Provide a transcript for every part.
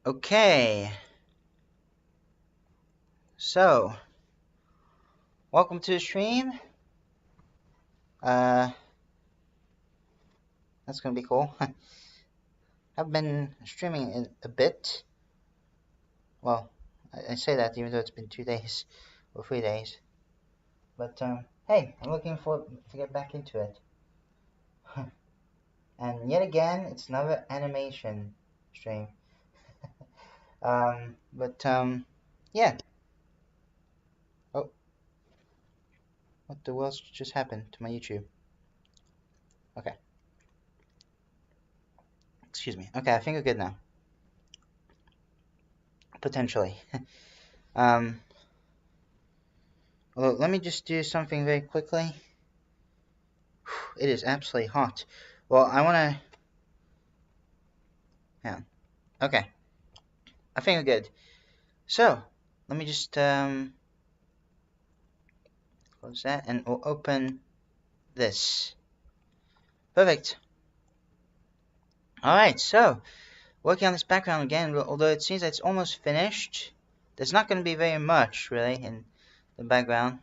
Okay, so welcome to the stream. That's gonna be cool. I've been streaming a bit. Well, I say that even though it's been 2 days or 3 days. But hey, I'm looking forward to get back into it. And yet again, it's another animation stream. Yeah. Oh, what the world just happened to my YouTube? Okay. Excuse me. Okay, I think we're good now. Potentially. Although, let me just do something very quickly. It is absolutely hot. Well, I want to... Yeah. Okay. I think we're good. So, let me just close that and we'll open this. Perfect. Alright, so, working on this background again, although it seems that it's almost finished. There's not going to be very much, really, in the background.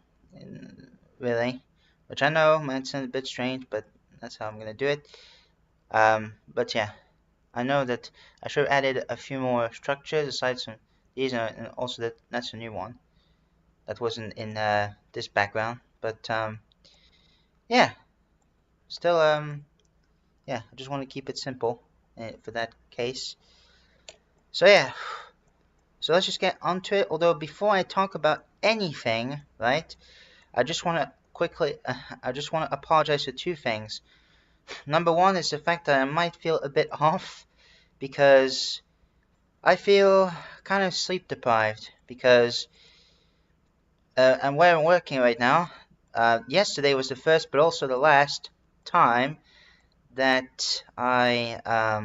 Really. Which I know might sound a bit strange, but that's how I'm going to do it. But yeah. I know that I should have added a few more structures aside from these, and also that's a new one that wasn't in this background. But yeah, still yeah, I just want to keep it simple for that case. So yeah, so let's just get onto it. Although before I talk about anything, right, I just want to quickly I just want to apologize for 2 things. Number 1 is the fact that I might feel a bit off because I feel kind of sleep deprived because and where I'm working right now, yesterday was the first but also the last time that I oh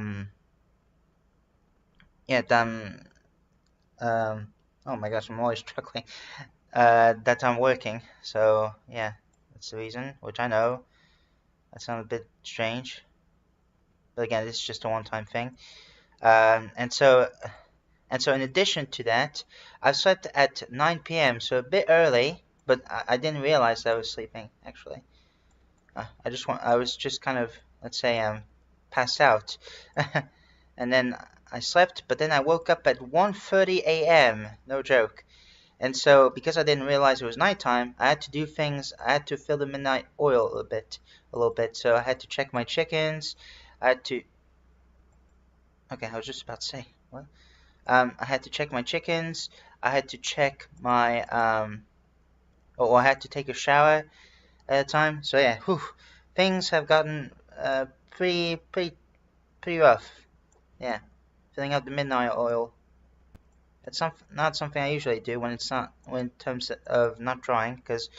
my gosh, I'm always struggling that I'm working. So yeah, that's the reason, which I know that sounds a bit strange, but again, this is just a one-time thing. And so in addition to that, I slept at 9 p.m. so a bit early, but I didn't realize I was sleeping actually. I was just kind of, let's say, passed out, and then I slept, but then I woke up at 1:30 a.m. No joke. And so, because I didn't realize it was nighttime, I had to do things. I had to fill the midnight oil a little bit. So I had to check my chickens. I had to. Okay, I was just about to say what. I had to check my chickens. I had to check my or I had to take a shower at a time. So yeah, things have gotten pretty rough. Yeah, filling up the midnight oil. That's not something I usually do when it's not, in terms of not drawing, because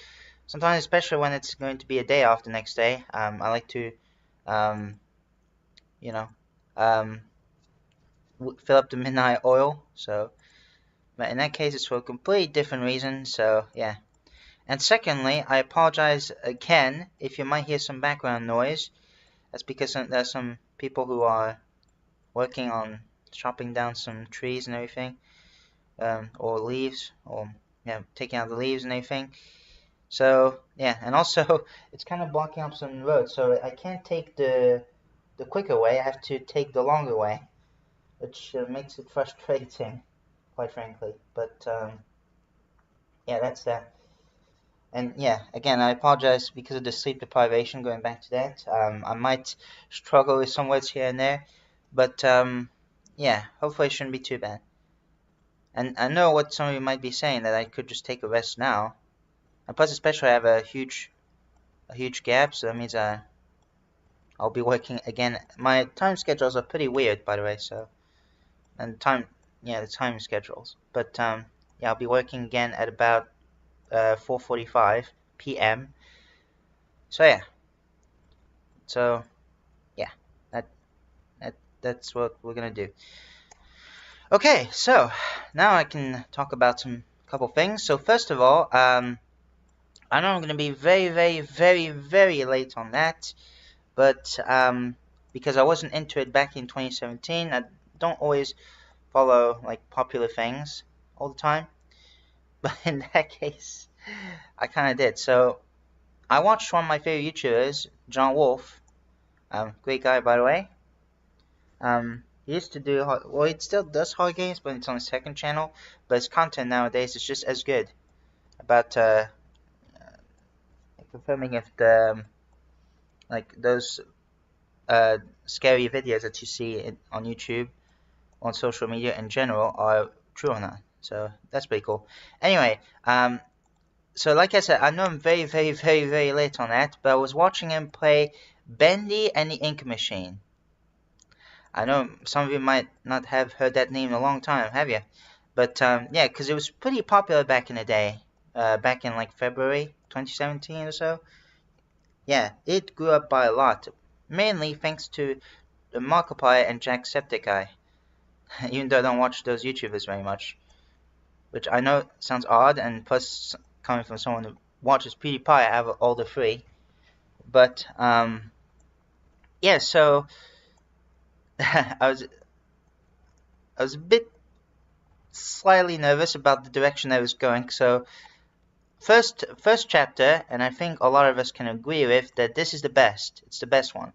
sometimes, especially when it's going to be a day off the next day, I like to, you know, fill up the midnight oil. So, but in that case, it's for a completely different reason. So yeah. And secondly, I apologize again if you might hear some background noise. That's because there's some people who are working on chopping down some trees and everything. Or leaves, or yeah, taking out the leaves and everything. So yeah, and also it's kind of blocking up some roads, so I can't take the quicker way. I have to take the longer way, which makes it frustrating, quite frankly. But yeah, that's that. And yeah, again, I apologize because of the sleep deprivation. Going back to that, I might struggle with some words here and there, but yeah, hopefully it shouldn't be too bad. And I know what some of you might be saying, that I could just take a rest now. And plus, especially, I have a huge gap, so that means I'll be working again. My time schedules are pretty weird, by the way. So, and the time schedules. But yeah, I'll be working again at about 4:45 p.m. So yeah. So yeah, that's what we're gonna do. Okay, so now I can talk about some couple things. So first of all, I know I'm going to be very late on that, but because I wasn't into it back in 2017, I don't always follow like popular things all the time. But in that case, I kind of did. So I watched one of my favorite YouTubers, John Wolf. Great guy, by the way. He used to do, well, he still does hard games, but it's on his second channel. But his content nowadays is just as good. About confirming if the like those scary videos that you see on YouTube, on social media in general, are true or not. So that's pretty cool. Anyway, so like I said, I know I'm very late on that, but I was watching him play Bendy and the Ink Machine. I know some of you might not have heard that name in a long time, have you? But yeah, because it was pretty popular back in the day, back in like February 2017 or so. Yeah, it grew up by a lot, mainly thanks to the Markiplier and Jacksepticeye. Even though I don't watch those YouTubers very much, which I know sounds odd, and plus coming from someone who watches PewDiePie, I have all the three. But yeah, so I was a bit slightly nervous about the direction I was going. So first chapter, and I think a lot of us can agree with that this is the best. It's the best one.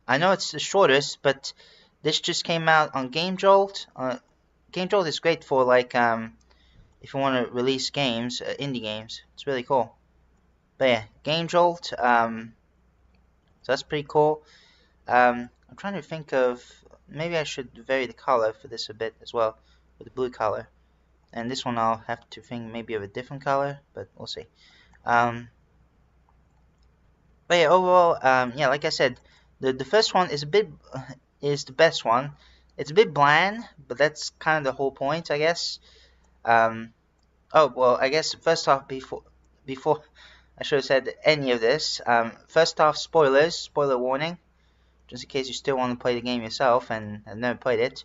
I know it's the shortest, but this just came out on Game Jolt. Game Jolt is great for like if you want to release games, indie games. It's really cool. But yeah, Game Jolt. So that's pretty cool. I'm trying to think of, maybe I should vary the color for this a bit as well, with the blue color. And this one I'll have to think maybe of a different color, but we'll see. But yeah, overall, yeah, like I said, the first one is is the best one. It's a bit bland, but that's kind of the whole point, I guess. Oh well, I guess first off, before I should have said any of this. First off, spoiler warning, just in case you still want to play the game yourself and have never played it.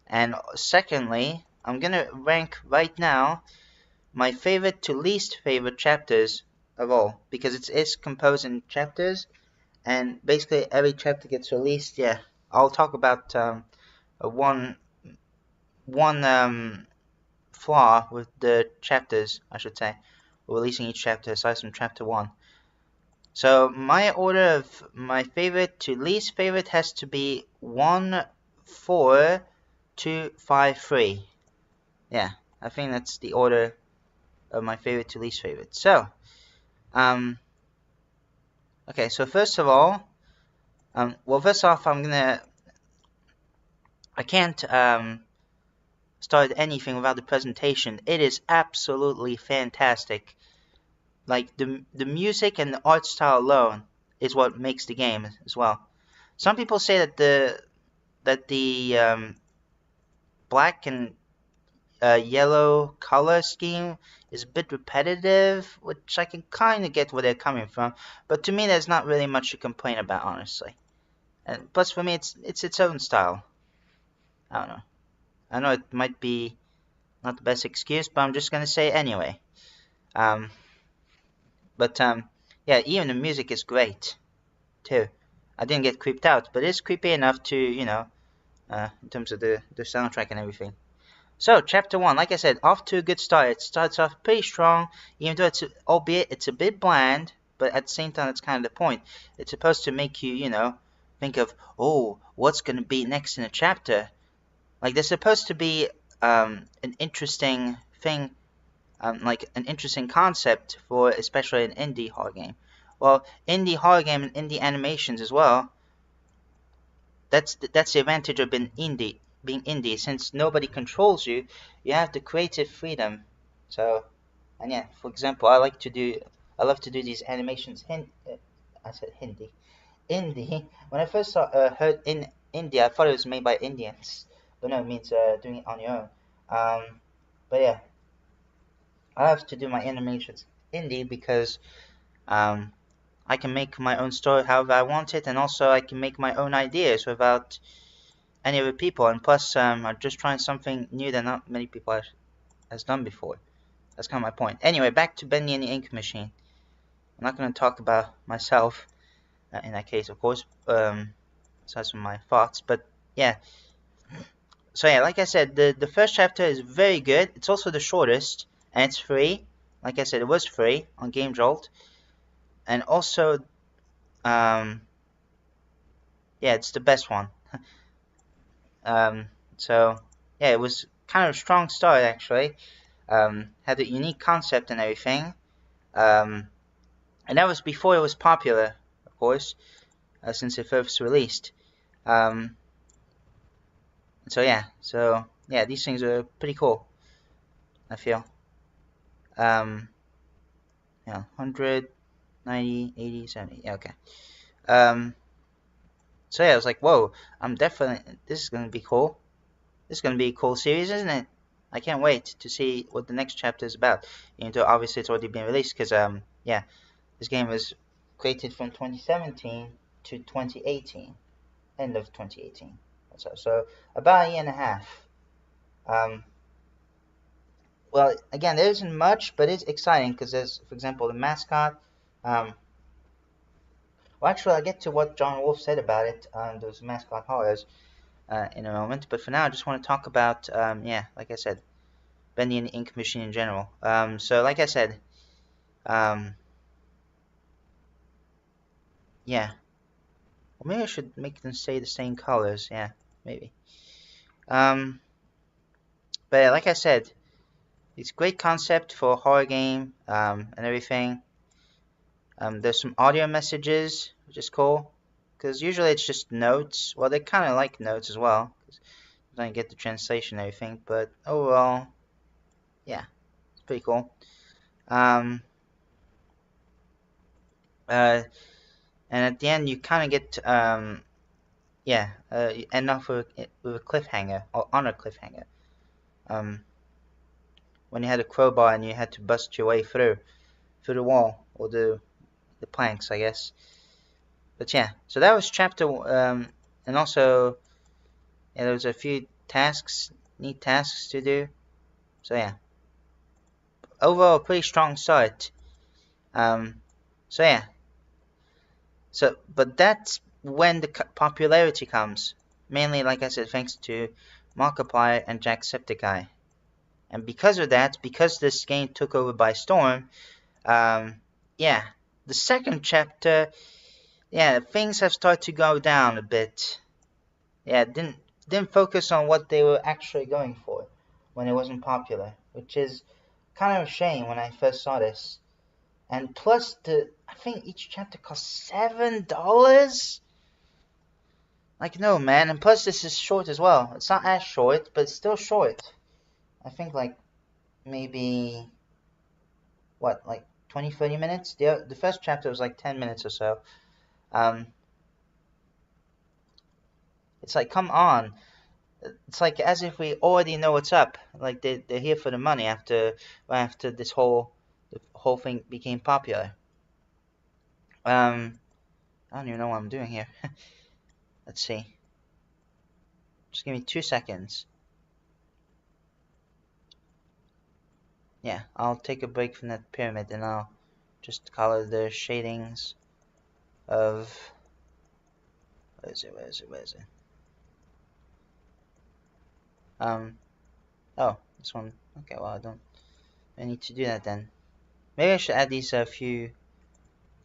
And secondly, I'm gonna rank right now my favorite to least favorite chapters of all, because it's composed in chapters, and basically every chapter gets released. Yeah, I'll talk about one flaw with the chapters, I should say, releasing each chapter aside from chapter 1. So my order of my favorite to least favorite has to be 1, 4, 2, 5, 3. Yeah, I think that's the order of my favorite to least favorite. So, okay, so first of all, well, first off, I can't start anything without the presentation. It is absolutely fantastic. Like the music and the art style alone is what makes the game as well. Some people say that the black and yellow color scheme is a bit repetitive, which I can kind of get where they're coming from. But to me, there's not really much to complain about, honestly. And plus, for me, it's its own style. I don't know. I know it might be not the best excuse, but I'm just gonna say it anyway. Yeah, even the music is great too. I didn't get creeped out, but it's creepy enough to, you know, in terms of the soundtrack and everything. So, chapter 1, like I said, off to a good start. It starts off pretty strong, even though albeit it's a bit bland, but at the same time, that's kind of the point. It's supposed to make you, you know, think of, oh, what's going to be next in the chapter? Like, there's supposed to be an interesting thing, like an interesting concept for especially an indie horror game. Well, indie horror game and indie animations as well. That's the advantage of being indie. Since nobody controls you, you have the creative freedom. So, and yeah, for example, I love to do these animations. I said Hindi. Indie. When I first heard in India, I thought it was made by Indians, but no, it means doing it on your own. But yeah, I have to do my animations indie because I can make my own story however I want it, and also I can make my own ideas without any other people. And plus, I'm just trying something new that not many people has done before. That's kind of my point. Anyway, back to Bendy and the Ink Machine. I'm not going to talk about myself in that case, of course, aside from my thoughts. But yeah. So yeah, like I said, the first chapter is very good. It's also the shortest, and it's free. Like I said, it was free on Game Jolt, and also, yeah, it's the best one. So yeah, it was kind of a strong start actually. Had a unique concept and everything. And that was before it was popular, of course, since it first released. So yeah, these things are pretty cool, I feel. Yeah, 100, 90, 80, 70, yeah, okay. So yeah, I was like, whoa, this is gonna be cool. This is gonna be a cool series, isn't it? I can't wait to see what the next chapter is about. Obviously it's already been released, because, yeah, this game was created from 2017 to 2018, end of 2018. So about a year and a half. Well, again, there isn't much, but it's exciting because there's, for example, the mascot. Well, actually, I'll get to what John Wolfe said about it, those mascot horrors, in a moment. But for now, I just want to talk about, yeah, like I said, Bendy and the Ink Machine in general. So, like I said, yeah. Well, maybe I should make them stay the same colors. Yeah, maybe. But yeah, like I said, it's a great concept for a horror game, and everything. There's some audio messages, which is cool, because usually it's just notes. Well, they kind of like notes as well, because you don't get the translation and everything. But overall, yeah, it's pretty cool. And at the end, you kind of get, yeah, you end off with a cliffhanger, or on a cliffhanger. When you had a crowbar and you had to bust your way through the wall, or the planks, I guess. But yeah, so that was chapter, and also, yeah, there was a few neat tasks to do. So yeah, overall, a pretty strong start. So yeah, but that's when the popularity comes. Mainly, like I said, thanks to Markiplier and Jacksepticeye. And because of that, because this game took over by storm, yeah, the second chapter, yeah, things have started to go down a bit. Yeah, didn't focus on what they were actually going for when it wasn't popular, which is kind of a shame when I first saw this. And plus, I think each chapter costs $7. Like, no, man. And plus, this is short as well. It's not as short, but it's still short. I think like maybe what, like 20, 30 minutes. The first chapter was like 10 minutes or so. It's like, come on. It's like as if we already know what's up. Like they're here for the money after this whole thing became popular. I don't even know what I'm doing here. Let's see. Just give me 2 seconds. Yeah, I'll take a break from that pyramid and I'll just color the shadings of... Where is it? Oh, this one. Okay, well, I need to do that then. Maybe I should add these few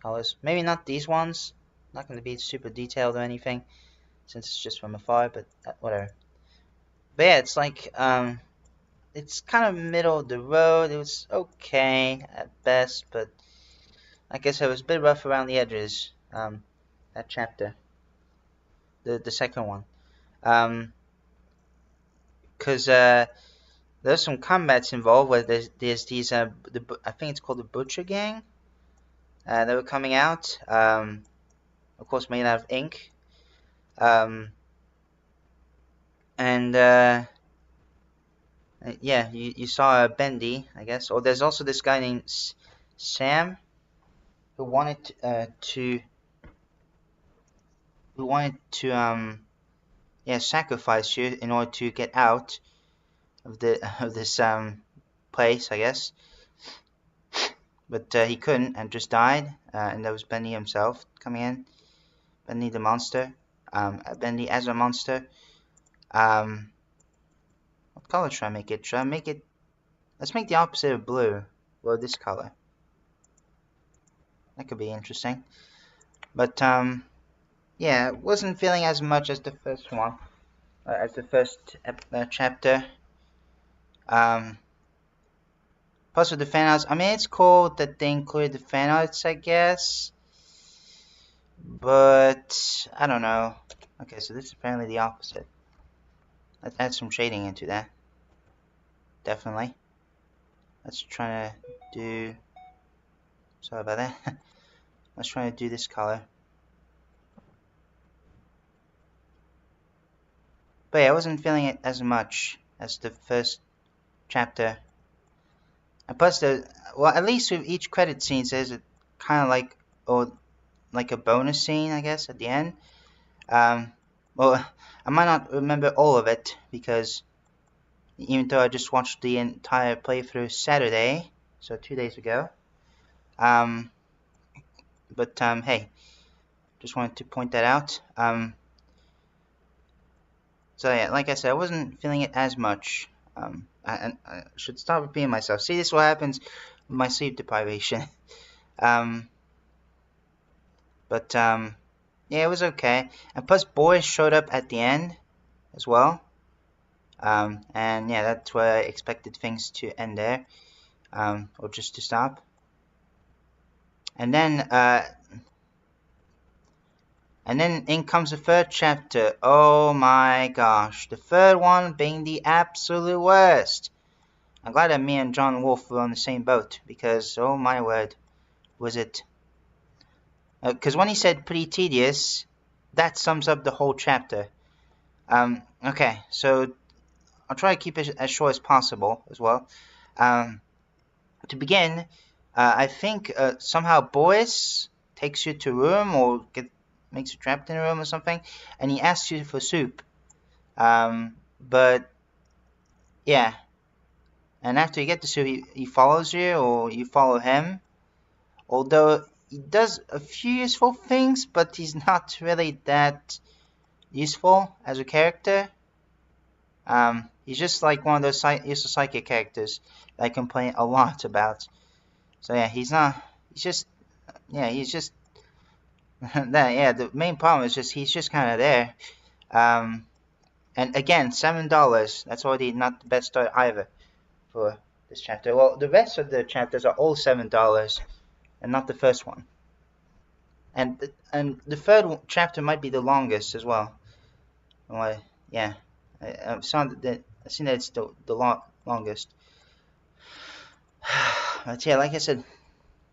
colors. Maybe not these ones. Not going to be super detailed or anything, since it's just from afar, but whatever. But yeah, it's like, it's kind of middle of the road. It was okay at best, but I guess it was a bit rough around the edges, that chapter. The second one. Because there's some combats involved where there's these, I think it's called the Butcher Gang. They were coming out, of course made out of ink. Yeah, you saw Bendy, I guess. Or there's also this guy named Sam, who wanted to yeah, sacrifice you in order to get out of this place, I guess. But he couldn't and just died. And there was Bendy himself coming in. Bendy the monster. Bendy as a monster. What color should I make it? Should I make it... Let's make the opposite of blue. Well, this color. That could be interesting. But, yeah, wasn't feeling as much as the first one. As the first chapter. Plus with the fan arts, I mean, it's cool that they included the fan arts, I guess. But, I don't know. Okay, so this is apparently the opposite. Let's add some shading into that. Definitely. Let's try to do... Sorry about that. Let's try to do this color. But yeah, I wasn't feeling it as much as the first chapter. And plus, well, at least with each credit scene, there's a kind of like, or like a bonus scene, I guess, at the end. Well, I might not remember all of it because even though I just watched the entire playthrough Saturday, so 2 days ago. But hey, just wanted to point that out. So yeah, like I said, I wasn't feeling it as much. I should stop repeating myself. See, this is what happens with my sleep deprivation. But yeah, it was okay. And plus, boys showed up at the end as well. And yeah, that's where I expected things to end there, or just to stop. And then in comes the third chapter. Oh my gosh, the third one being the absolute worst. I'm glad that me and John Wolf were on the same boat, because oh my word, was it. Because when he said pretty tedious, that sums up the whole chapter. Okay, so I'll try to keep it as short as possible as well. To begin, I think somehow Boris takes you to a room or makes you trapped in a room or something, and he asks you for soup. But yeah, and after you get the soup, he follows you, or you follow him. Although he does a few useful things, but he's not really that useful as a character. He's just like one of those useless psychic characters that I complain a lot about. So yeah, he's just that, yeah, the main problem is just he's just kind of there. And again, $7. That's already not the best start either for this chapter. Well, the rest of the chapters are all $7, and not the first one. And the third chapter might be the longest as well. Well, yeah, I've seen that it's the longest. But yeah, like I said,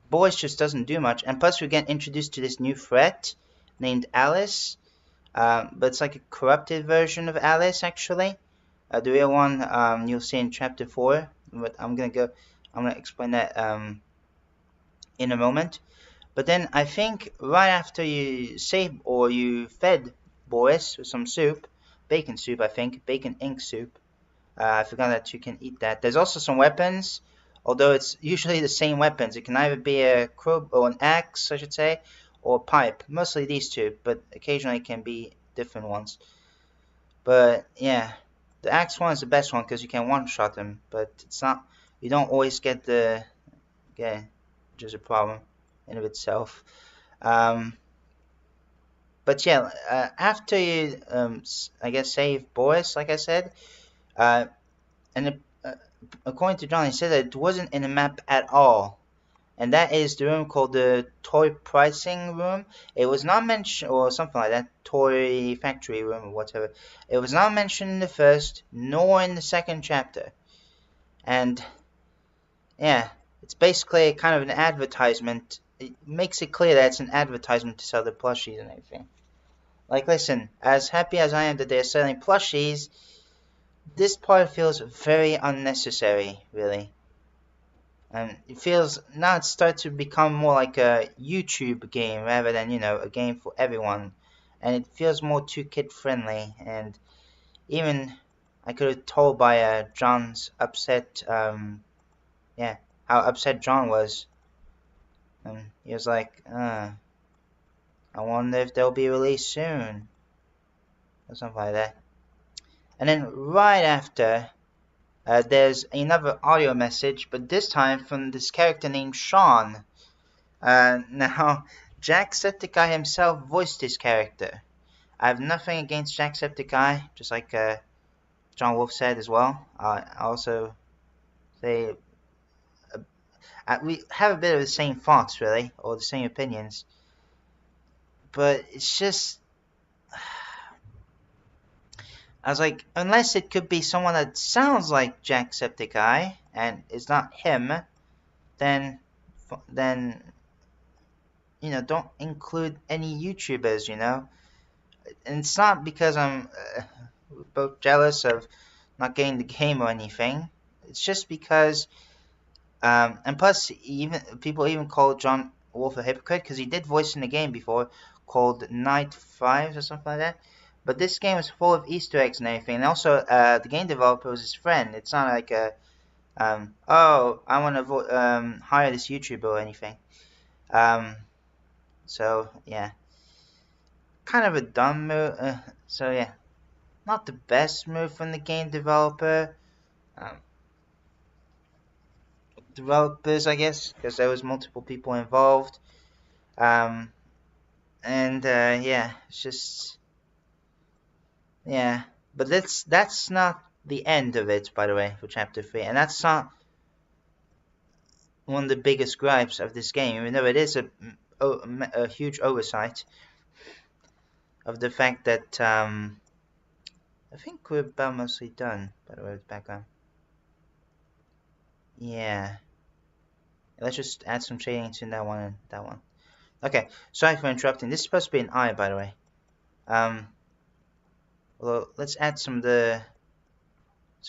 Boys just doesn't do much, and plus we get introduced to this new threat named Alice. But it's like a corrupted version of Alice, actually. The real one, you'll see in chapter 4. But I'm gonna explain that in a moment. But then I think right after you save or you fed Boris with some soup, bacon soup, I think, bacon ink soup. I forgot that you can eat that. There's also some weapons, although it's usually the same weapons. It can either be a crowbar or an axe, I should say, or a pipe. Mostly these two, but occasionally it can be different ones. But yeah, the axe one is the best one because you can one-shot them, but it's not. You don't always get the which is a problem in of itself. But yeah, after you, I guess, save Boris, like I said, according to John, he said that it wasn't in the map at all. And that is the room called the toy pricing room. It was not mentioned, or something like that, toy factory room or whatever. It was not mentioned in the first, nor in the second chapter. And yeah, it's basically kind of an advertisement. It makes it clear that it's an advertisement to sell the plushies and everything. Like, listen, as happy as I am that they're selling plushies, this part feels very unnecessary, really. And it feels, now it starts to become more like a YouTube game rather than, a game for everyone. And it feels more too kid-friendly. And even, I could have told by John's upset, how upset John was. And he was like, I wonder if they'll be released soon. Or something like that. And then right after, there's another audio message, but this time from this character named Sean. Now, Jacksepticeye himself voiced his character. I have nothing against Jacksepticeye, just like John Wolf said as well. I also say we have a bit of the same thoughts, really, or the same opinions. But it's just, I was like, unless it could be someone that sounds like Jacksepticeye and is not him, then you know, don't include any YouTubers, you know. And it's not because I'm both jealous of not getting the game or anything. It's just because, and plus, people even call John Wolf a hypocrite because he did voice in the game before called Night 5 or something like that. But this game was full of Easter eggs and everything. And also, the game developer was his friend. It's not like a, oh, I want to hire this YouTuber or anything. So, yeah. Kind of a dumb move. So, yeah. Not the best move from the game developer. Developers, I guess, because there was multiple people involved. Yeah, it's just, yeah. But that's not the end of it, by the way, for Chapter 3. And that's not one of the biggest gripes of this game, even though it is a huge oversight of the fact that, I think we're about mostly done, by the way, with the background. Yeah. Let's just add some shading to that one and that one. Okay, sorry for interrupting. This is supposed to be an eye, by the way. Although, let's add some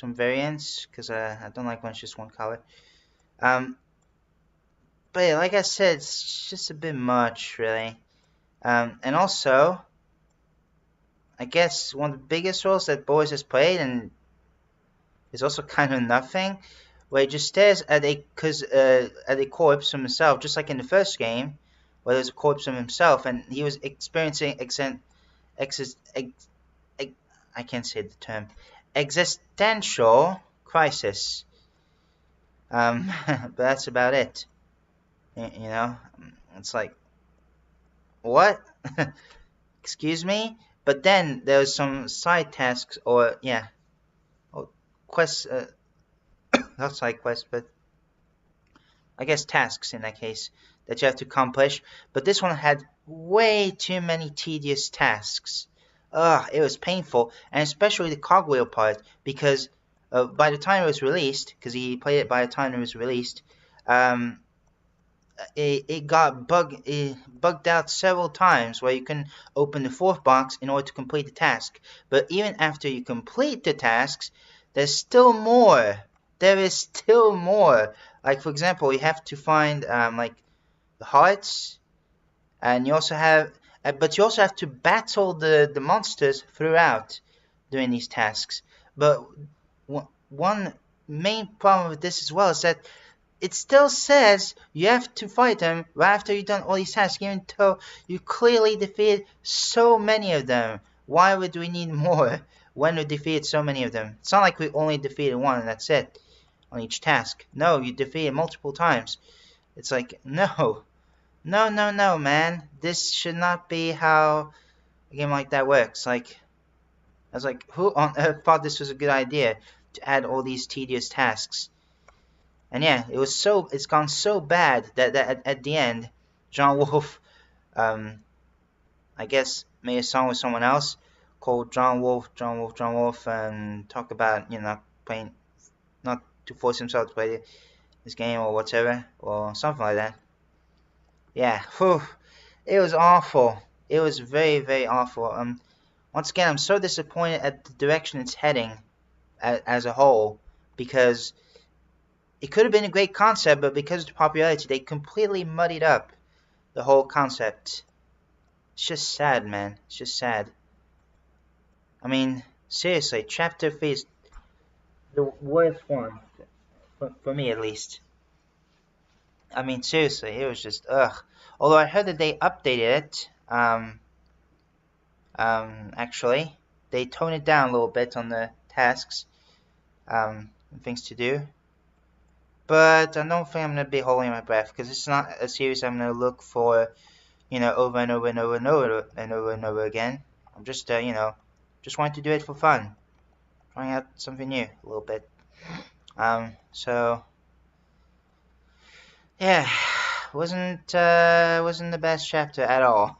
variants, because I don't like when it's just one color. But yeah, like I said, it's just a bit much, really. And also, I guess one of the biggest roles that Boris has played, and is also kind of nothing, where he just stares at a corpse of himself, just like in the first game, where there's a corpse of himself, and he was experiencing I can't say the term, existential crisis. But that's about it. You know, it's like, what? Excuse me? But then there's some side tasks, or yeah, quests, not side quests, but I guess tasks in that case, that you have to accomplish. But this one had way too many tedious tasks. Ugh, it was painful, and especially the cogwheel part, because by the time it was released, because he played it by the time it was released, it got bugged out several times, where you can open the fourth box in order to complete the task. But even after you complete the tasks, there's still more. There is still more. Like, for example, you have to find like the hearts, and you also have, but you also have to battle the monsters throughout doing these tasks. But one main problem with this as well is that it still says you have to fight them right after you've done all these tasks, even though you clearly defeated so many of them. Why would we need more when we defeated so many of them? It's not like we only defeated one and that's it on each task. No, you defeated multiple times. It's like, no, man. This should not be how a game like that works. Like, I was like, who on earth thought this was a good idea to add all these tedious tasks? And yeah, it's gone so bad that at the end, John Wolf, I guess, made a song with someone else called John Wolf, and talk about, you know, not to force himself to play this game or whatever, or something like that. Yeah, whew, it was awful. It was very, very awful. Once again, I'm so disappointed at the direction it's heading as a whole, because it could have been a great concept, but because of the popularity, they completely muddied up the whole concept. It's just sad, man. It's just sad. I mean, seriously, Chapter 3 is the worst one, for me at least. I mean, seriously, it was just, ugh. Although I heard that they updated it, actually. They toned it down a little bit on the tasks, and things to do. But I don't think I'm gonna be holding my breath, because it's not a series I'm gonna look for, you know, over and over and over and over and over and over again. I'm just, you know, just wanting to do it for fun, trying out something new a little bit. So yeah, wasn't the best chapter at all.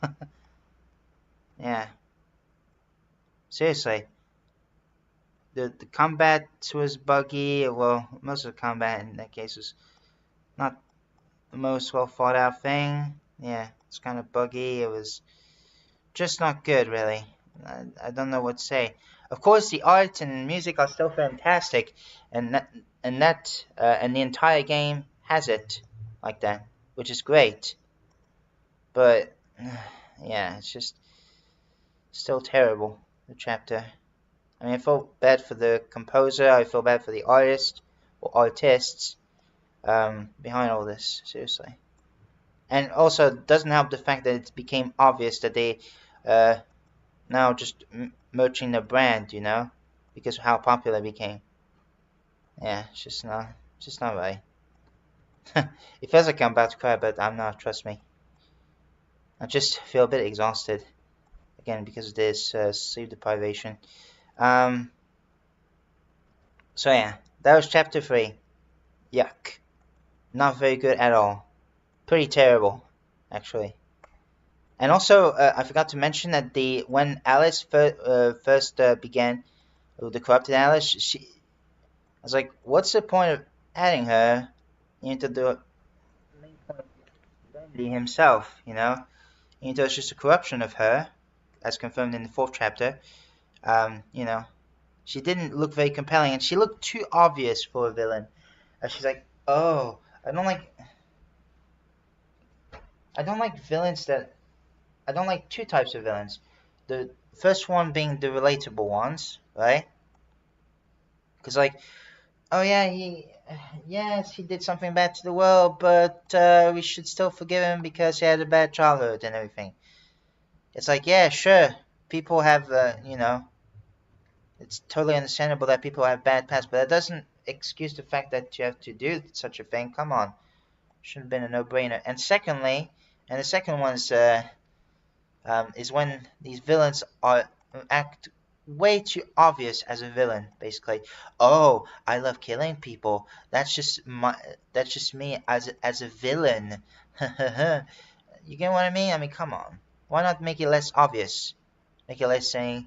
Yeah, seriously. The combat was buggy. Well, most of the combat in that case was not the most well thought out thing. Yeah, it's kind of buggy. It was just not good, really. I don't know what to say. Of course, the art and music are still fantastic, and the entire game has it like that, which is great. But yeah, it's just still terrible, the chapter. I mean, I feel bad for the composer, I feel bad for the artist, or artists, behind all this, seriously. And also, it doesn't help the fact that it became obvious that they, now just merging the brand, you know, because of how popular it became. Yeah, it's just not right. It feels like I'm about to cry, but I'm not, trust me. I just feel a bit exhausted, again, because of this, sleep deprivation. So yeah, that was chapter 3. Yuck. Not very good at all. Pretty terrible, actually. And also, I forgot to mention that when Alice first began, the corrupted Alice, I was like, what's the point of adding her into the main point of Bienvenue himself, you know? Into it's just a corruption of her, as confirmed in the 4th chapter. You know, she didn't look very compelling, and she looked too obvious for a villain. She's like, oh, I don't like villains that... I don't like 2 types of villains. The first one being the relatable ones, right? Because like, oh yeah, he did something bad to the world, but we should still forgive him because he had a bad childhood and everything. It's like, yeah, sure, people have, you know, it's totally understandable that people have bad past, but that doesn't excuse the fact that you have to do such a thing. Come on, should have been a no-brainer. And secondly, and the second one is when these villains act way too obvious as a villain. Basically, oh, I love killing people. That's just me as a villain. You get what I mean? I mean, come on. Why not make it less obvious? Make it less saying,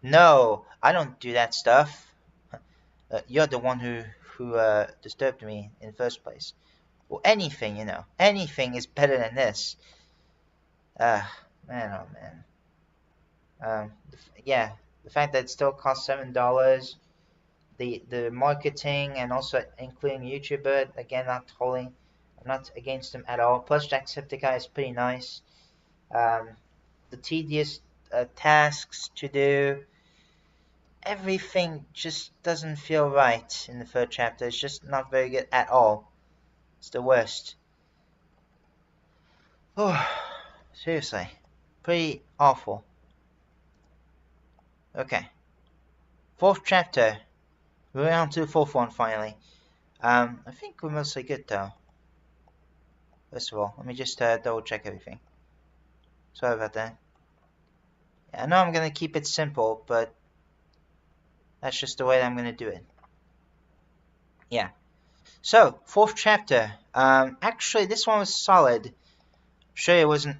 no, I don't do that stuff. You're the one who disturbed me in the first place. Or anything, you know. Anything is better than this. Man, oh man. Yeah, the fact that it still costs $7, the marketing, and also including YouTuber, again, I'm not against them at all. Plus, Jacksepticeye is pretty nice. The tedious tasks to do, everything just doesn't feel right in the 3rd chapter. It's just not very good at all. It's the worst. Oh, seriously. Pretty awful. Okay. 4th chapter. We're on to the 4th one finally. I think we're mostly good though. First of all, let me just double check everything. Sorry about that. Yeah, I know I'm gonna keep it simple, but that's just the way that I'm gonna do it. Yeah. So, 4th chapter. Actually, this one was solid. Sure, it wasn't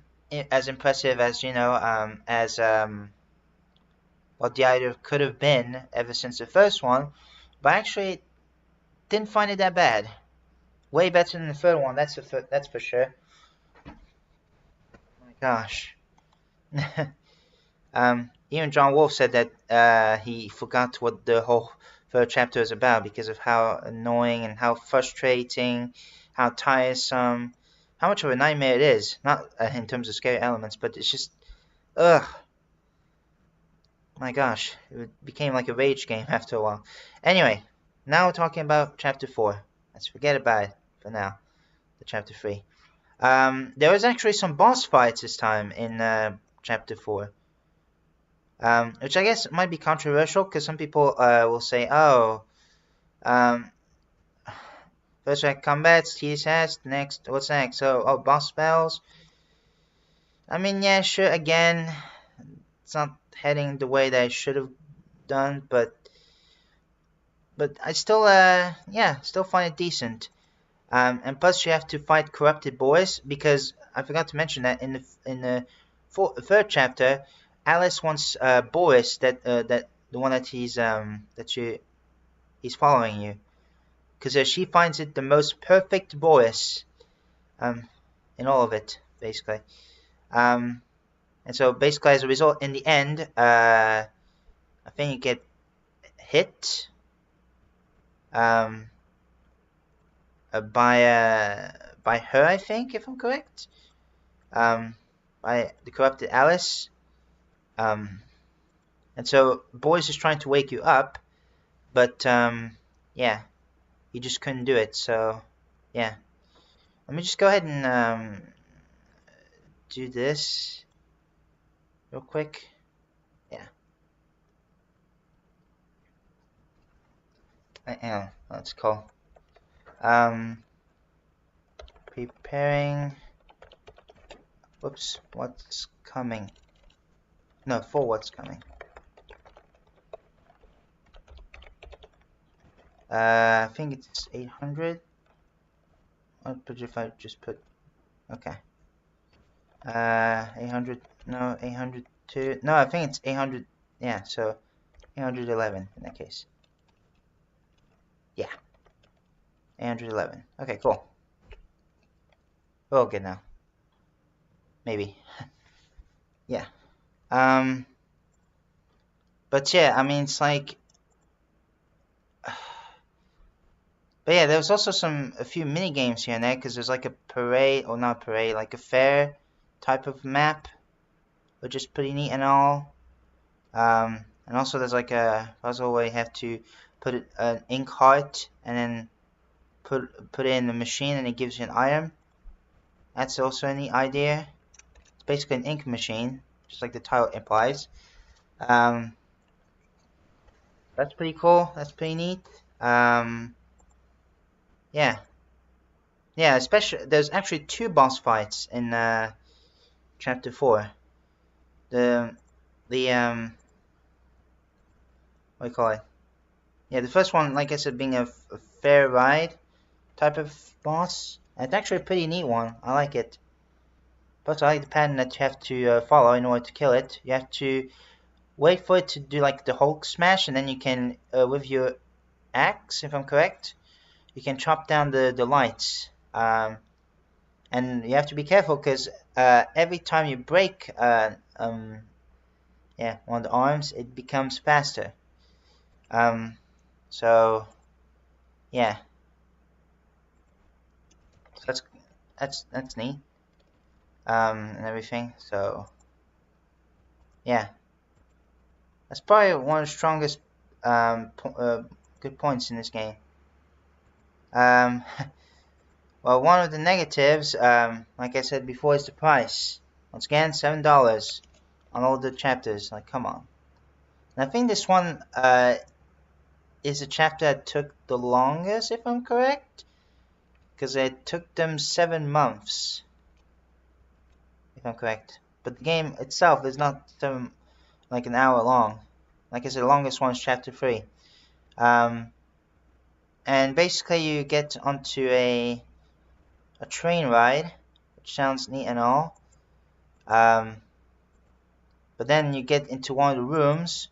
as impressive as, you know, as what the idea could have been ever since the first one, but actually didn't find it that bad. Way better than the 3rd one, that's for sure. Oh my gosh. Even John Wolfe said that he forgot what the whole 3rd chapter is about because of how annoying and how frustrating, how tiresome, how much of a nightmare it is. Not in terms of scary elements, but it's just, ugh. My gosh, it became like a rage game after a while. Anyway, now we're talking about chapter 4. Let's forget about it for now. The chapter 3. There was actually some boss fights this time in chapter 4. which I guess might be controversial because some people will say, oh, first track combats, TSS, next, what's next? So, oh, boss spells. I mean, yeah, sure, again, it's not heading the way that I should have done, but I still, yeah, still find it decent. And plus you have to fight corrupted boys, because I forgot to mention that in the third chapter, Alice wants Boris, that the one that he's following you, because she finds it the most perfect Boris in all of it, basically. And so basically, as a result, in the end, I think you get hit by her, I think, if I'm correct, by the corrupted Alice. And so Boris is trying to wake you up, but yeah, you just couldn't do it. So yeah, let me just go ahead and do this real quick. Yeah. Let's call. Preparing. Whoops, what's coming? No, for what's coming. I think it's 800. What if I just put? Okay. 800. No, 802. No, I think it's 800. Yeah, so 811 in that case. Yeah. 811. Okay, cool. We're all good now. Maybe. Yeah. But yeah, I mean, it's like... But yeah, there's also a few mini games here and there, because there's like a parade, or not parade, like a fair type of map, which is pretty neat and all. And also there's like a puzzle where you have to put an ink heart and then put it in the machine, and it gives you an item. That's also a neat idea. It's basically an ink machine, just like the title implies. That's pretty cool. That's pretty neat. Yeah, especially there's actually 2 boss fights in chapter 4. What do you call it? Yeah, the first one, like I said, being a fair ride type of boss. And it's actually a pretty neat one. I like it. Plus, I like the pattern that you have to follow in order to kill it. You have to wait for it to do like the Hulk smash, and then you can, with your axe, if I'm correct, you can chop down the lights. And you have to be careful, because every time you break yeah, one of the arms, it becomes faster. So yeah, so that's neat. And everything. So yeah, that's probably one of the strongest good points in this game. Well, one of the negatives, like I said before, is the price. Once again, $7 on all the chapters. Like, come on. And I think this one is a chapter that took the longest, if I'm correct, because it took them 7 months, if I'm correct. But the game itself is not like an hour long. Like I said, the longest one is chapter 3. And basically you get onto a train ride, which sounds neat and all. But then you get into one of the rooms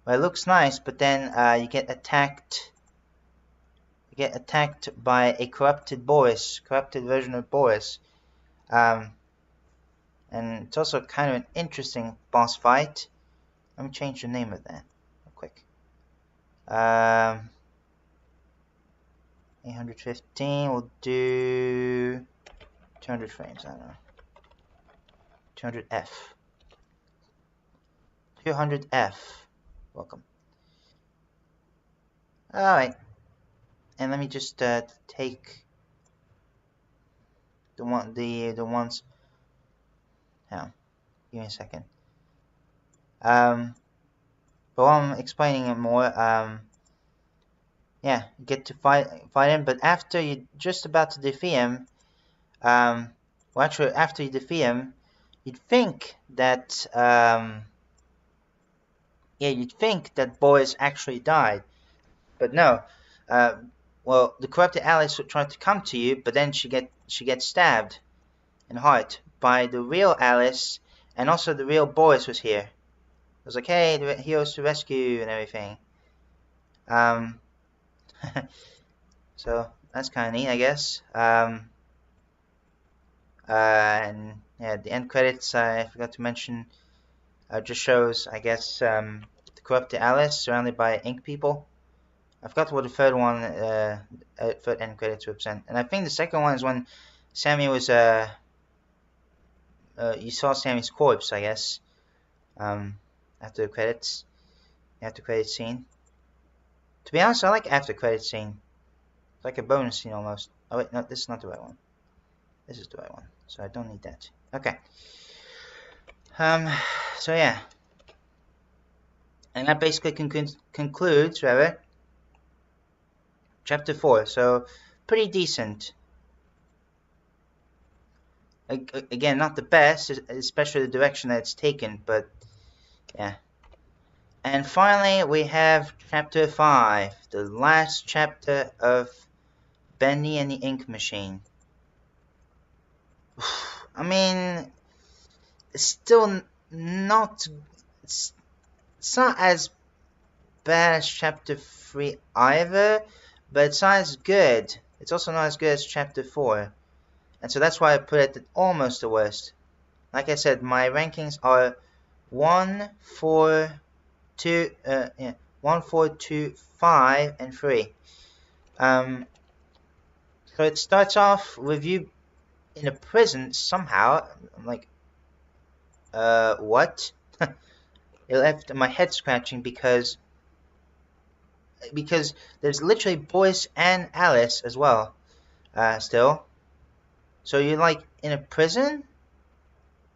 where it looks nice, but then you get attacked. You get attacked by a corrupted version of Boris. And it's also kind of an interesting boss fight. Let me change the name of that real quick. 815, we'll do 200 frames, I don't know. 200F. 200F. Welcome. Alright. And let me just take the ones. Hang on. Give me a second. But while I'm explaining it more, yeah, you get to fight him, but after you're just about to defeat him, well, actually, after you defeat him, you'd think that, yeah, you'd think that Boris actually died, but no. Well, the corrupted Alice would try to come to you, but then she gets stabbed in the heart by the real Alice, and also the real Boris was here. It was like, hey, the heroes to rescue and everything. So that's kind of neat, I guess. And yeah, the end credits, I forgot to mention, just shows, I guess, the corrupted Alice surrounded by ink people. I forgot what the third one, third end credits represent. And I think the second one is when Sammy was, you saw Sammy's corpse, I guess, after the credits, after credit scene. To be honest, I like after credit scene. It's like a bonus scene almost. Oh wait, no, this is not the right one. This is the right one, so I don't need that. Okay. So yeah. And that basically concludes, rather, Chapter 4. So, pretty decent. Again, not the best, especially the direction that it's taken, but yeah. And finally, we have Chapter 5, the last chapter of Bendy and the Ink Machine. I mean, it's still not... It's not as bad as Chapter 3 either, but it's not as good. It's also not as good as Chapter 4. And so that's why I put it at almost the worst. Like I said, my rankings are 1, 4, 2, 1, 4, 2, 5, and 3. So it starts off with you in a prison somehow. I'm like, what? It left my head scratching because there's literally Boris and Alice as well, still. So you're like in a prison?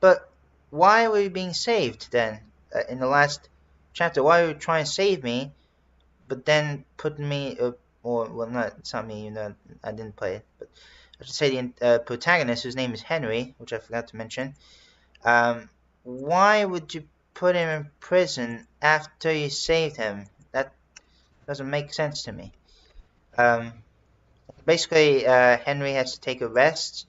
But why were you being saved then? In the last chapter, why were you trying to save me, but then putting me, or, well, not, it's not me, you know, I didn't play it, but I should say the protagonist, whose name is Henry, which I forgot to mention, why would you put him in prison after you saved him? That doesn't make sense to me. Basically, Henry has to take a rest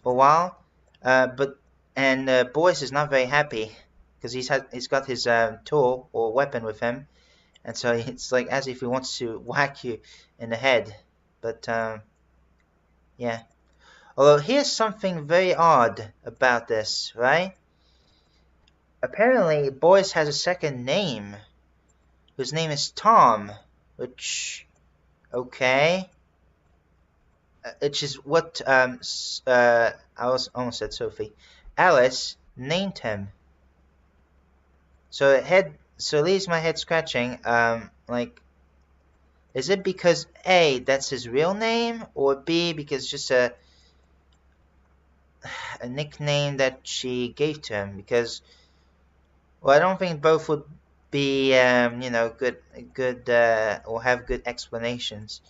for a while, and Boris is not very happy because he's got his tool or weapon with him, and so it's like as if he wants to whack you in the head. But yeah. Although here's something very odd about this, right? Apparently, Boris has a second name, whose name is Tom, which, okay, which is what I almost said Sophie. Alice named him. So it leaves my head scratching. Like, is it because A, that's his real name, or B, because it's just a nickname that she gave to him? Because, well, I don't think both would be, you know, good, or have good explanations,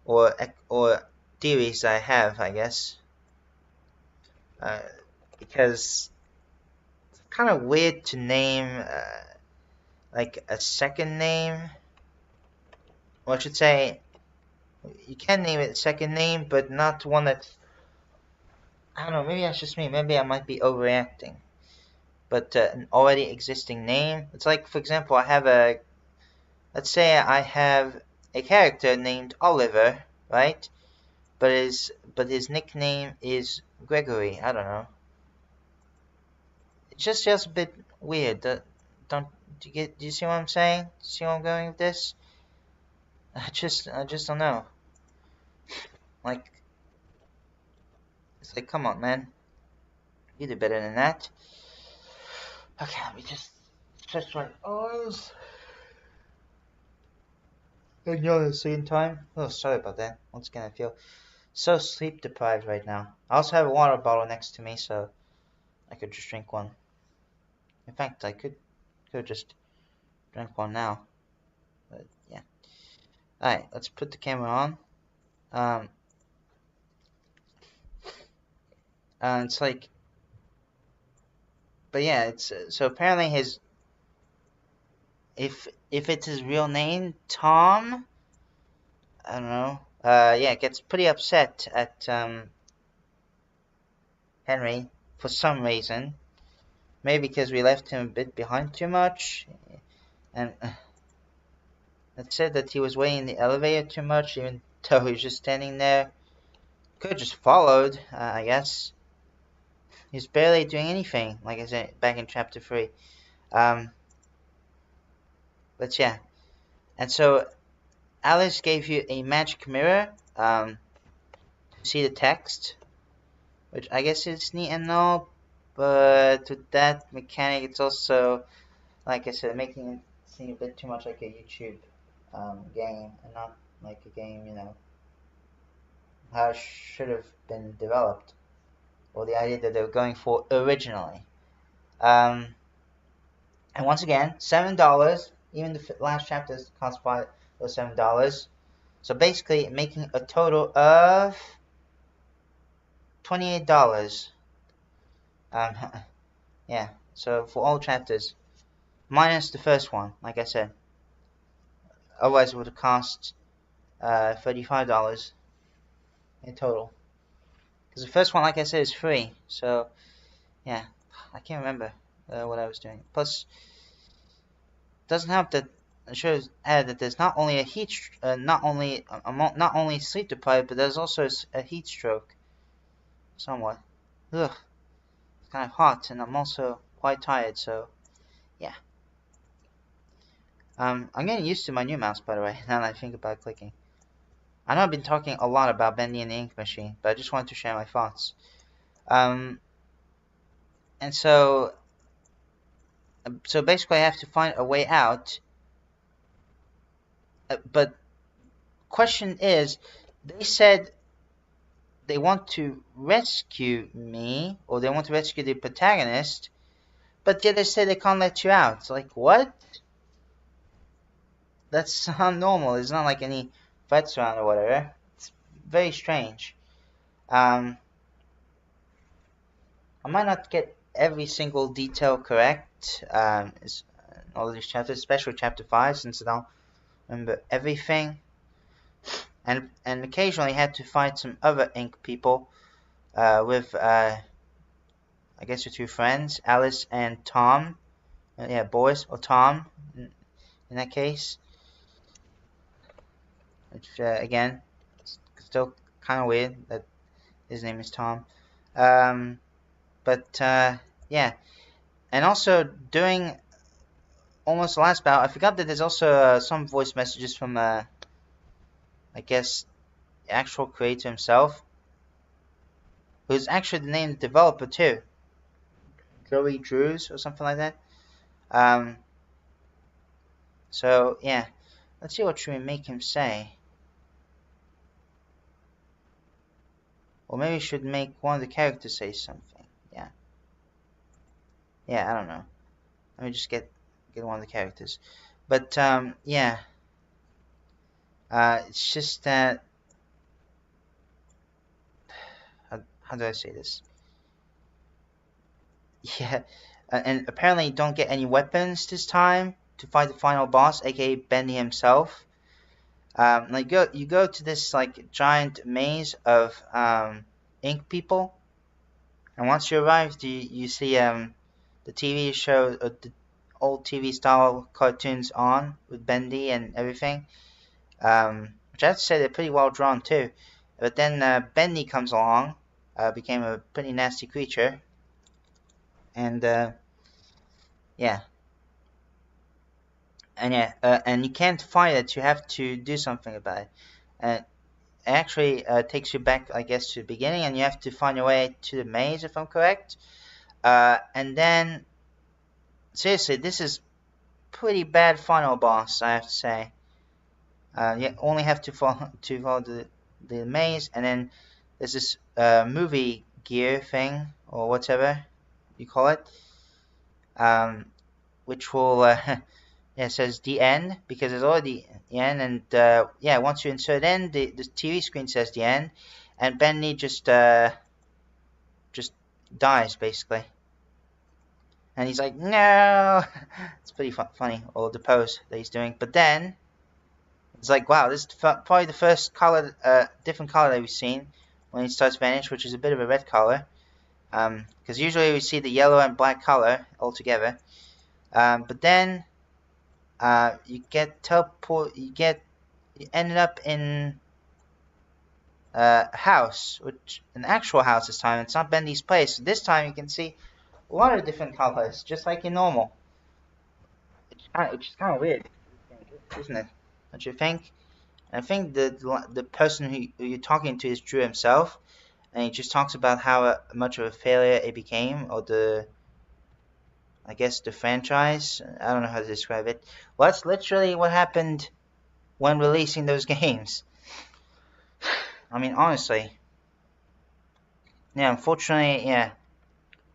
or theories I have, I guess. Because it's kind of weird to name, like, a second name. Well, I should say, you can name it a second name, but not one that's, I don't know, maybe that's just me. Maybe I might be overreacting. But an already existing name. It's like, for example, let's say I have a character named Oliver, right? But his nickname is Gregory. I don't know. It's just a bit weird. Do you see what I'm saying? See where I'm going with this? I just don't know. Like, it's like, come on, man. You do better than that. Okay, let me just stretch my arms. Enjoy the scene time. Oh, sorry about that. Once again, I feel so sleep deprived right now. I also have a water bottle next to me, so I could just drink one. In fact, I could Could have just drank one now. But yeah. Alright, let's put the camera on. It's like, but yeah, it's so apparently his, if it's his real name, Tom, I don't know. Yeah, gets pretty upset at Henry for some reason. Maybe because we left him a bit behind too much, and it said that he was waiting in the elevator too much, even though he was just standing there. Could have just followed, I guess. He's barely doing anything, like I said back in chapter 3. But yeah, and so Alice gave you a magic mirror to see the text, which I guess is neat and all, but with that mechanic, it's also, like I said, making it seem a bit too much like a YouTube game, and not like a game, you know, how it should have been developed, or the idea that they were going for originally. And once again, $7. Even the last chapters cost was $7. So basically, making a total of $28. Yeah. So for all chapters, minus the first one, like I said. Otherwise, it would have cost $35 in total. Because the first one, like I said, is free. So yeah, I can't remember what I was doing. Plus, doesn't help that it shows that there's not only a not only sleep deprived, but there's also a heat stroke. Somewhat. Ugh. It's kind of hot, and I'm also quite tired. So yeah. I'm getting used to my new mouse, by the way. Now that I think about clicking. I know I've been talking a lot about Bendy and the Ink Machine, but I just wanted to share my thoughts. And so basically, I have to find a way out. But question is, they said they want to rescue me, or they want to rescue the protagonist, but yet they say they can't let you out. Like, what? That's not normal. There's not like any threats around or whatever. It's very strange. I might not get every single detail correct in all of these chapters, especially chapter 5, since I don't remember everything. And occasionally I had to fight some other ink people with, I guess, your two friends, Alice and Tom. Yeah, boys, or Tom, in that case. Which, again, still kind of weird that his name is Tom. But yeah. And also, during almost the last battle, I forgot that there's also some voice messages from, I guess, the actual creator himself, who's actually the named developer too. Joey Drews or something like that. So, yeah. Let's see what should we make him say. Or maybe we should make one of the characters say something. Yeah. Yeah, I don't know. Let me just get one of the characters. But, yeah. It's just that... How do I say this? Yeah. And apparently you don't get any weapons this time to fight the final boss, aka Bendy himself. Like you go to this like giant maze of ink people, and once you arrive, you see the TV show, the old TV style cartoons on with Bendy and everything, which I have to say they're pretty well drawn too. But then Bendy comes along, became a pretty nasty creature, and yeah. And yeah, and you can't fight it. You have to do something about it. It actually takes you back, I guess, to the beginning, and you have to find your way to the maze, if I'm correct. And then, seriously, this is pretty bad final boss, I have to say. You only have to follow the maze, and then there's this movie gear thing, or whatever you call it. which will yeah, it says the end because it's already the end, and yeah, once you insert in, the TV screen says the end, and Benny just dies basically, and he's like, no. It's pretty funny, or the pose that he's doing. But then it's like, wow, this is probably the first color, different color that we've seen when he starts vanish, which is a bit of a red color, because usually we see the yellow and black color all together. But then you ended up in a house, which an actual house this time. It's not Bendy's place. So this time you can see a lot of different colors, just like in normal. Which is kind of weird, isn't it? Don't you think? I think the person who you're talking to is Drew himself, and he just talks about how much of a failure it became, or I guess the franchise. I don't know how to describe it. Well, that's literally what happened when releasing those games. I mean, honestly. Yeah, unfortunately, yeah.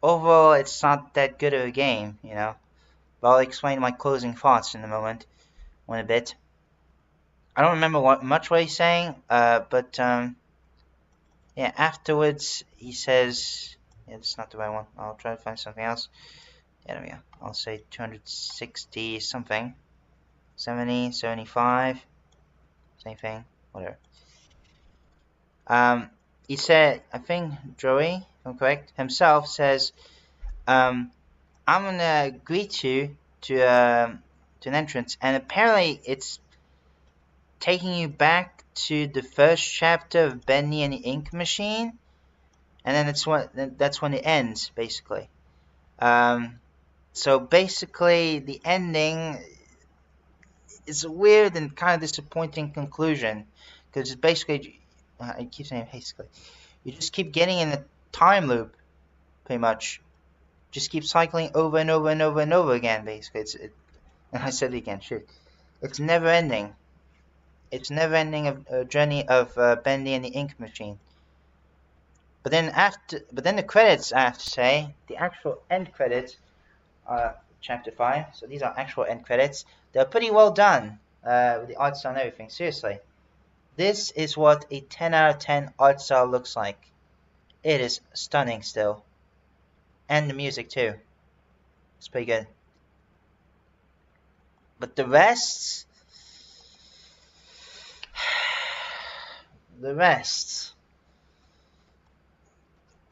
Overall, it's not that good of a game, you know. But I'll explain my closing thoughts in a moment, in a bit. I don't remember much what he's saying, but yeah, afterwards he says, yeah, that's not the right one. I'll try to find something else. Yeah, there we go. I'll say 260 something, 70, 75, same thing, whatever. He said, I think Joey, if I'm correct, himself says, I'm gonna greet you to an entrance, and apparently it's taking you back to the first chapter of Bendy and the Ink Machine, and then that's when it ends, basically. So basically, the ending is a weird and kind of disappointing conclusion, because it's basically, I keep saying basically, you just keep getting in a time loop, pretty much. Just keep cycling over and over and over and over again, basically. And I said it again, shoot. It's never ending. It's never ending a journey of Bendy and the Ink Machine. But then the credits, I have to say, the actual end credits are chapter 5. So these are actual end credits. They're pretty well done with the art style and everything. Seriously, this is what a 10 out of 10 art style looks like. It is stunning still, and the music too. It's pretty good. But the rest.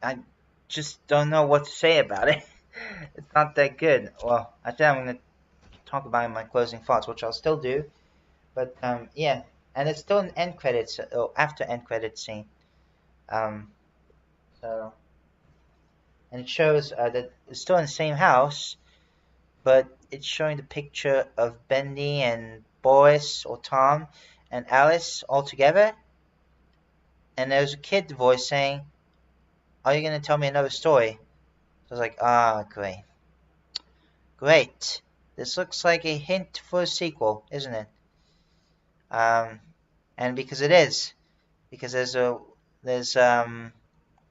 I just don't know what to say about it. It's not that good. Well, I think I'm going to talk about it in my closing thoughts, which I'll still do. But, yeah. And it's still an end credits, or after end credits scene. So, and it shows that it's still in the same house, but it's showing the picture of Bendy and Boris, or Tom, and Alice all together. And there's a kid voice saying, are you going to tell me another story? So I was like, great. Great. This looks like a hint for a sequel, isn't it? And because it is. Because there's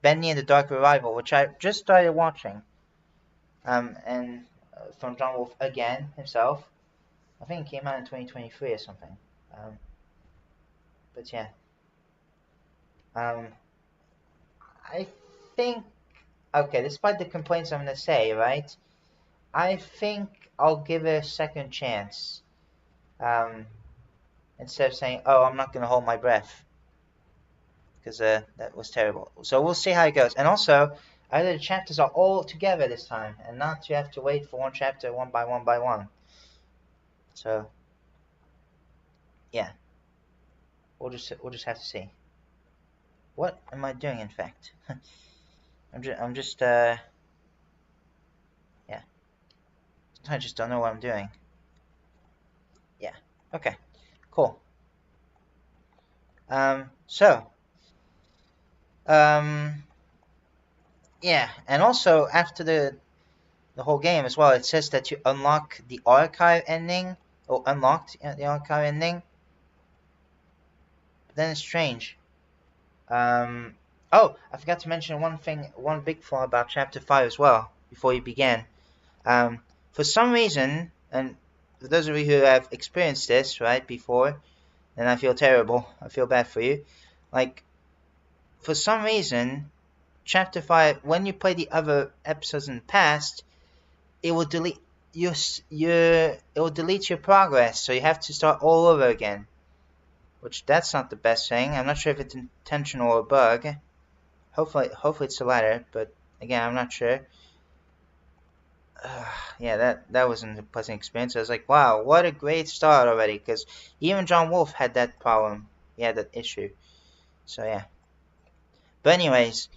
Bendy and the Dark Revival, which I just started watching. And from John Wolfe again, himself. I think it came out in 2023 or something. But yeah. I think, okay, despite the complaints I'm going to say, right, I think I'll give it a second chance, instead of saying, oh, I'm not going to hold my breath, because that was terrible. So we'll see how it goes. And also, either the chapters are all together this time, and not you have to wait for one chapter one by one. So, yeah, we'll just have to see. What am I doing, in fact? I'm just, yeah. I just don't know what I'm doing. Yeah, okay, cool. So, yeah, and also, after the whole game as well, it says that you unlock the archive ending, or unlocked the archive ending. But then it's strange. Oh, I forgot to mention one big flaw about Chapter 5 as well, before you began. for some reason, and for those of you who have experienced this, right, before, then I feel terrible. I feel bad for you. Like, for some reason, Chapter 5, when you play the other episodes in the past, it will delete it will delete your progress, so you have to start all over again. Which, that's not the best thing. I'm not sure if it's intentional or a bug. Hopefully it's the latter, but again, I'm not sure. Yeah, that wasn't a pleasant experience. I was like, wow, what a great start already, because even John Wolfe had that problem. He had that issue. So yeah. But anyways,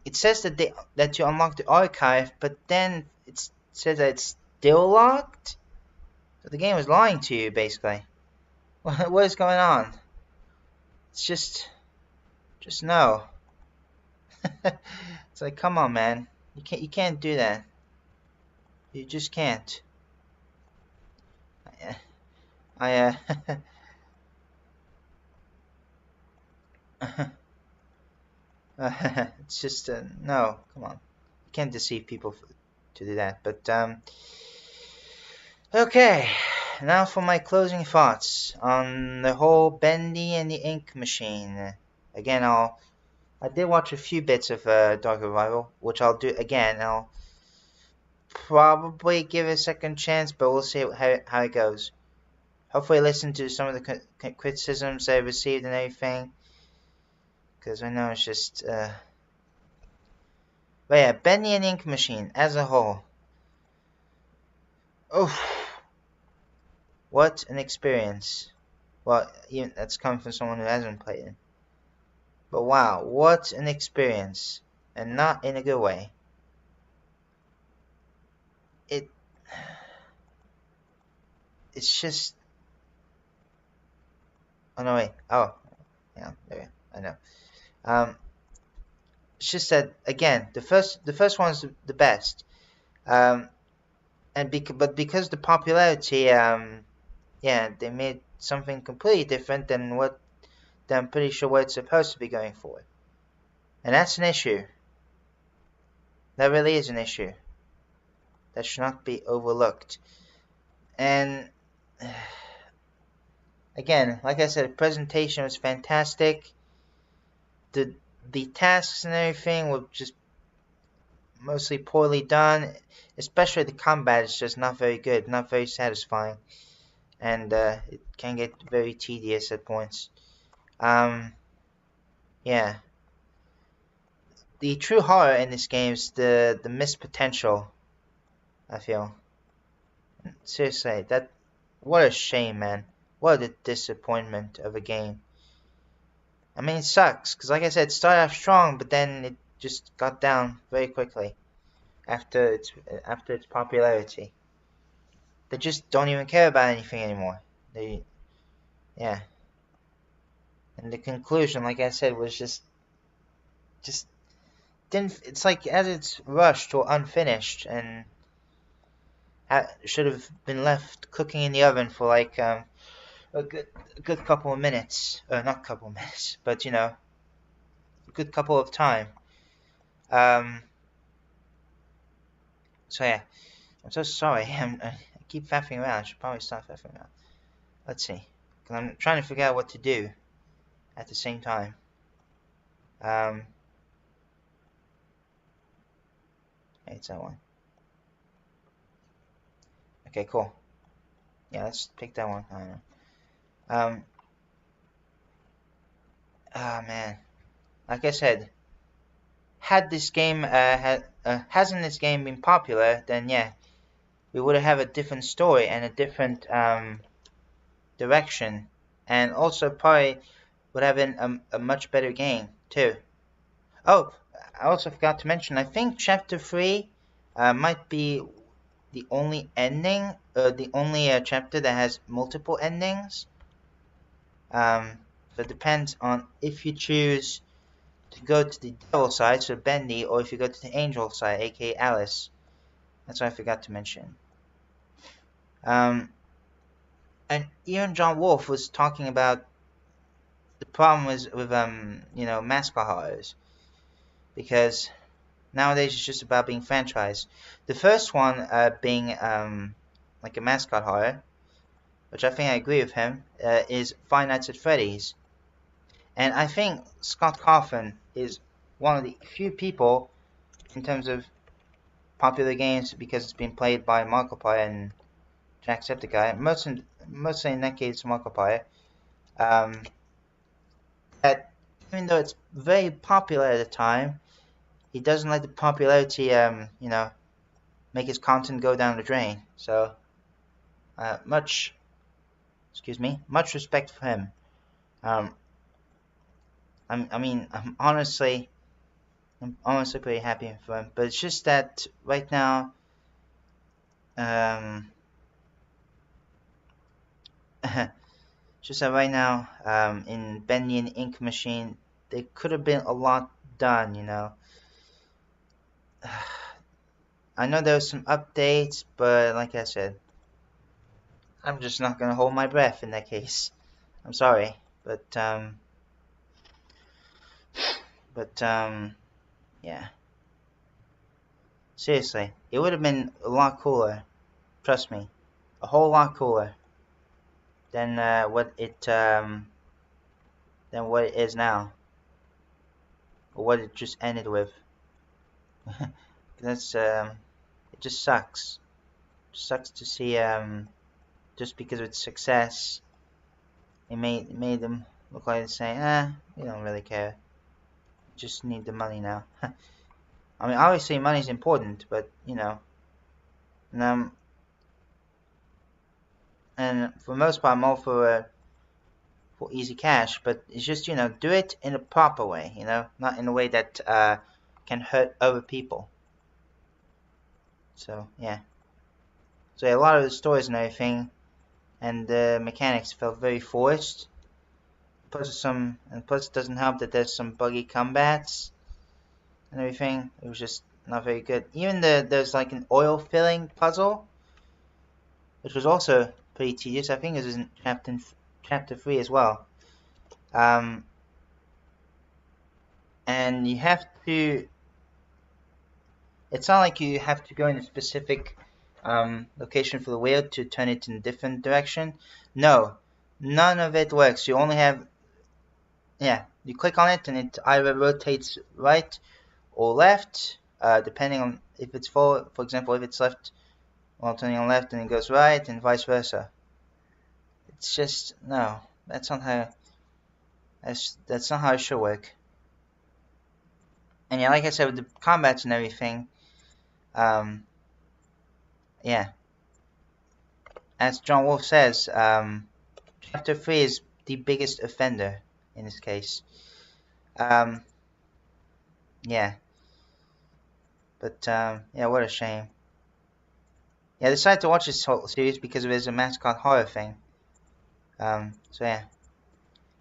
it says that you unlock the archive, but then it says that it's still locked? So the game was lying to you, basically. What is going on? It's just no. It's like, come on, man. You can't do that. You just can't. It's just no. Come on. You can't deceive people to do that. But okay. Now for my closing thoughts on the whole Bendy and the Ink Machine. Again, I did watch a few bits of Dark Revival, which I'll do again. I'll probably give it a second chance, but we'll see how it goes. Hopefully listen to some of the criticisms I received and everything, because I know it's just but yeah, Bendy and Ink Machine as a whole. Oh, what an experience. Well, even that's coming from someone who hasn't played it. But wow, what an experience. And not in a good way. It's just... Oh, no, wait. Oh. Yeah, there. I know. It's just that, again, the first one's the best. But because the popularity, yeah, they made something completely different than what I'm pretty sure what it's supposed to be going for. And that's an issue. That really is an issue. That should not be overlooked. And again, like I said, the presentation was fantastic. The tasks and everything were just mostly poorly done. Especially the combat is just not very good, not very satisfying. And it can get very tedious at points. Yeah. The true horror in this game is the missed potential, I feel. Seriously, what a shame, man. What a disappointment of a game. I mean, it sucks, because like I said, it started off strong, but then it just got down very quickly after its popularity. They just don't even care about anything anymore. Yeah. And the conclusion, like I said, was just didn't. It's like as it's rushed or unfinished, and should have been left cooking in the oven for like a good couple of minutes. Not couple of minutes, but you know, a good couple of time. So yeah, I'm so sorry. I keep faffing around. I should probably stop faffing around. Let's see, because I'm trying to figure out what to do at the same time. It's that one. Okay, cool. Yeah, let's pick that one. I don't know. Man. Like I said, had this game hasn't this game been popular, then yeah, we would have a different story and a different direction, and also probably would have been a much better game too. Oh, I also forgot to mention, I think Chapter 3 might be the only ending, the only chapter that has multiple endings. So it depends on if you choose to go to the devil side, so Bendy, or if you go to the angel side, aka Alice. That's what I forgot to mention. And even John Wolfe was talking about the problem with you know, mascot horrors, because Nowadays, it's just about being franchised. The first one being like a mascot horror, which I think I agree with him, is Five Nights at Freddy's. And I think Scott Cawthon is one of the few people in terms of popular games, because it's been played by Markiplier and Jacksepticeye, mostly in that case Markiplier, that even though it's very popular at the time, he doesn't let the popularity, you know, make his content go down the drain. So, much respect for him. I'm honestly pretty happy for him. But it's just that right now, in Bendy and Ink Machine, there could have been a lot done, you know. I know there was some updates, but like I said, I'm just not gonna hold my breath in that case. I'm sorry, but yeah. Seriously, it would have been a lot cooler. Trust me, a whole lot cooler than what it is now, or what it just ended with. That's it just sucks. It sucks to see just because of its success, it made them look like they're saying, we don't really care. We just need the money now. I mean, obviously money's important, but you know, and for the most part, I'm all for easy cash. But it's just, you know, do it in a proper way, you know, not in a way that can hurt other people. So yeah. So yeah, a lot of the stories and everything, and the mechanics felt very forced. Plus it doesn't help that there's some buggy combats and everything. It was just not very good. Even there's like an oil filling puzzle, which was also pretty tedious. I think it was in chapter 3 as well. And you have to. It's not like you have to go in a specific location for the wheel to turn it in a different direction. No, none of it works. You only have, you click on it and it either rotates right or left, depending on if it's forward. For example, if it's left, while turning on left, and it goes right, and vice versa. It's just, no, that's not how it should work. And yeah, like I said, with the combats and everything, yeah, as John Wolfe says, chapter 3 is the biggest offender in this case. Yeah, but yeah, what a shame. Yeah, I decided to watch this whole series because there's a mascot horror thing. So yeah,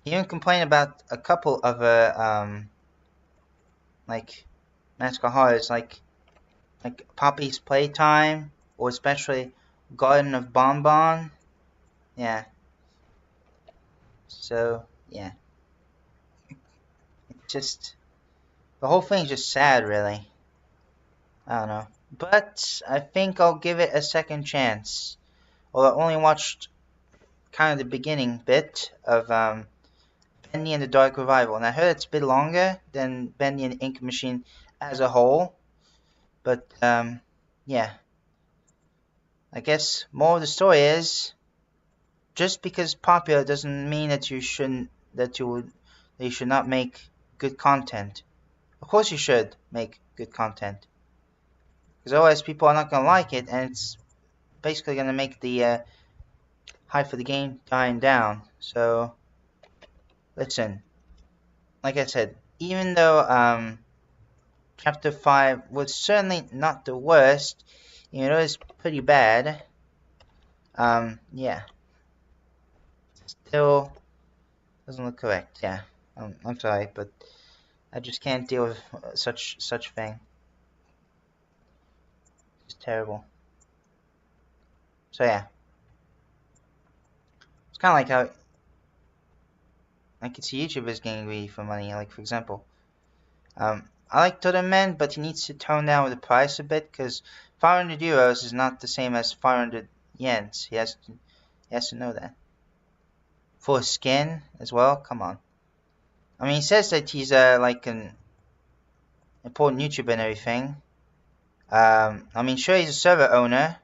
he even complained about a couple other like mascot horrors, like Poppy's Playtime, or especially Garden of Bonbon. Yeah. So yeah, it's just, the whole thing's just sad, really. I don't know, but I think I'll give it a second chance. Well, I only watched kind of the beginning bit of Bendy and the Dark Revival, and I heard it's a bit longer than Bendy and the Ink Machine as a whole. But yeah, I guess more of the story is, just because popular doesn't mean that you should not make good content. Of course you should make good content, because otherwise people are not gonna like it, and it's basically gonna make the hype for the game dying down. So listen, like I said, even though chapter 5 was certainly not the worst, you know, it's pretty bad. Yeah, still doesn't look correct. Yeah, I'm sorry, but I just can't deal with such thing. It's terrible. So yeah, it's kind of like how I can see YouTubers getting greedy for money. Like, for example, I I like Todomen, but he needs to tone down with the price a bit, because 500 euros is not the same as 500 yens. He has to know that. For skin as well, come on. I mean, he says that he's like an important YouTuber and everything. I mean, sure, he's a server owner,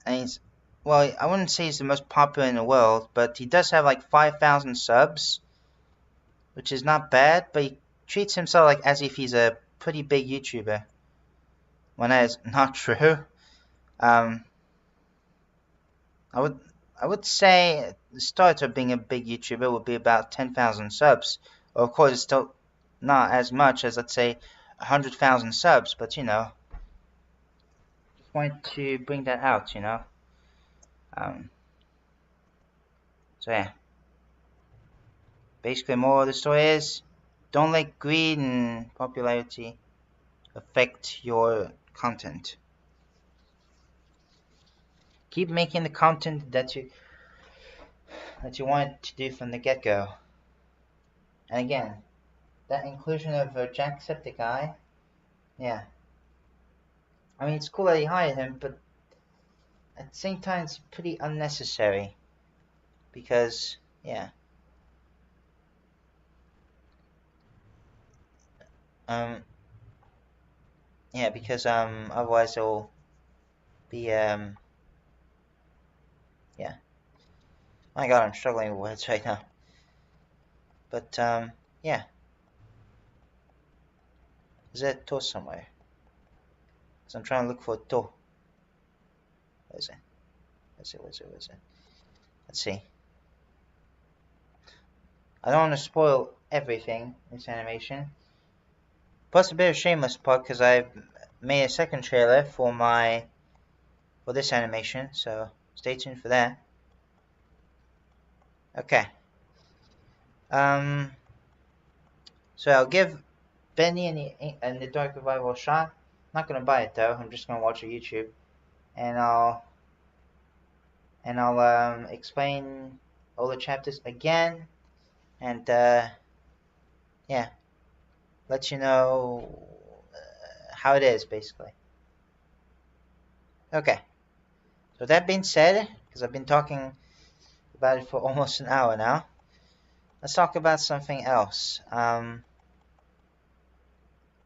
and he's, well, I wouldn't say he's the most popular in the world, but he does have like 5,000 subs, which is not bad, but he treats himself like as if he's a pretty big YouTuber, when that is not true. I would say the start of being a big YouTuber would be about 10,000 subs. Well, of course, it's still not as much as, let's say, 100,000 subs, but you know, just wanted to bring that out, you know. So yeah, basically, more of the story is, don't let greed and popularity affect your content. Keep making the content that you want to do from the get-go. And again, that inclusion of Jacksepticeye, yeah. I mean, it's cool that he hired him, but at the same time, it's pretty unnecessary. Because, yeah. Yeah, because, otherwise it'll be, yeah. My god, I'm struggling with words right now. But, yeah. Is there a to somewhere? Because I'm trying to look for a to. Where is it? Where is it? Let's see. I don't want to spoil everything in this animation. Plus a bit of shameless part because I've made a second trailer for this animation, so stay tuned for that. Okay. So I'll give Benny and the Dark Revival a shot. I'm not gonna buy it though. I'm just gonna watch a YouTube, and I'll explain all the chapters again, and yeah, let you know how it is basically. Okay. So that being said, because I've been talking about it for almost an hour now, let's talk about something else.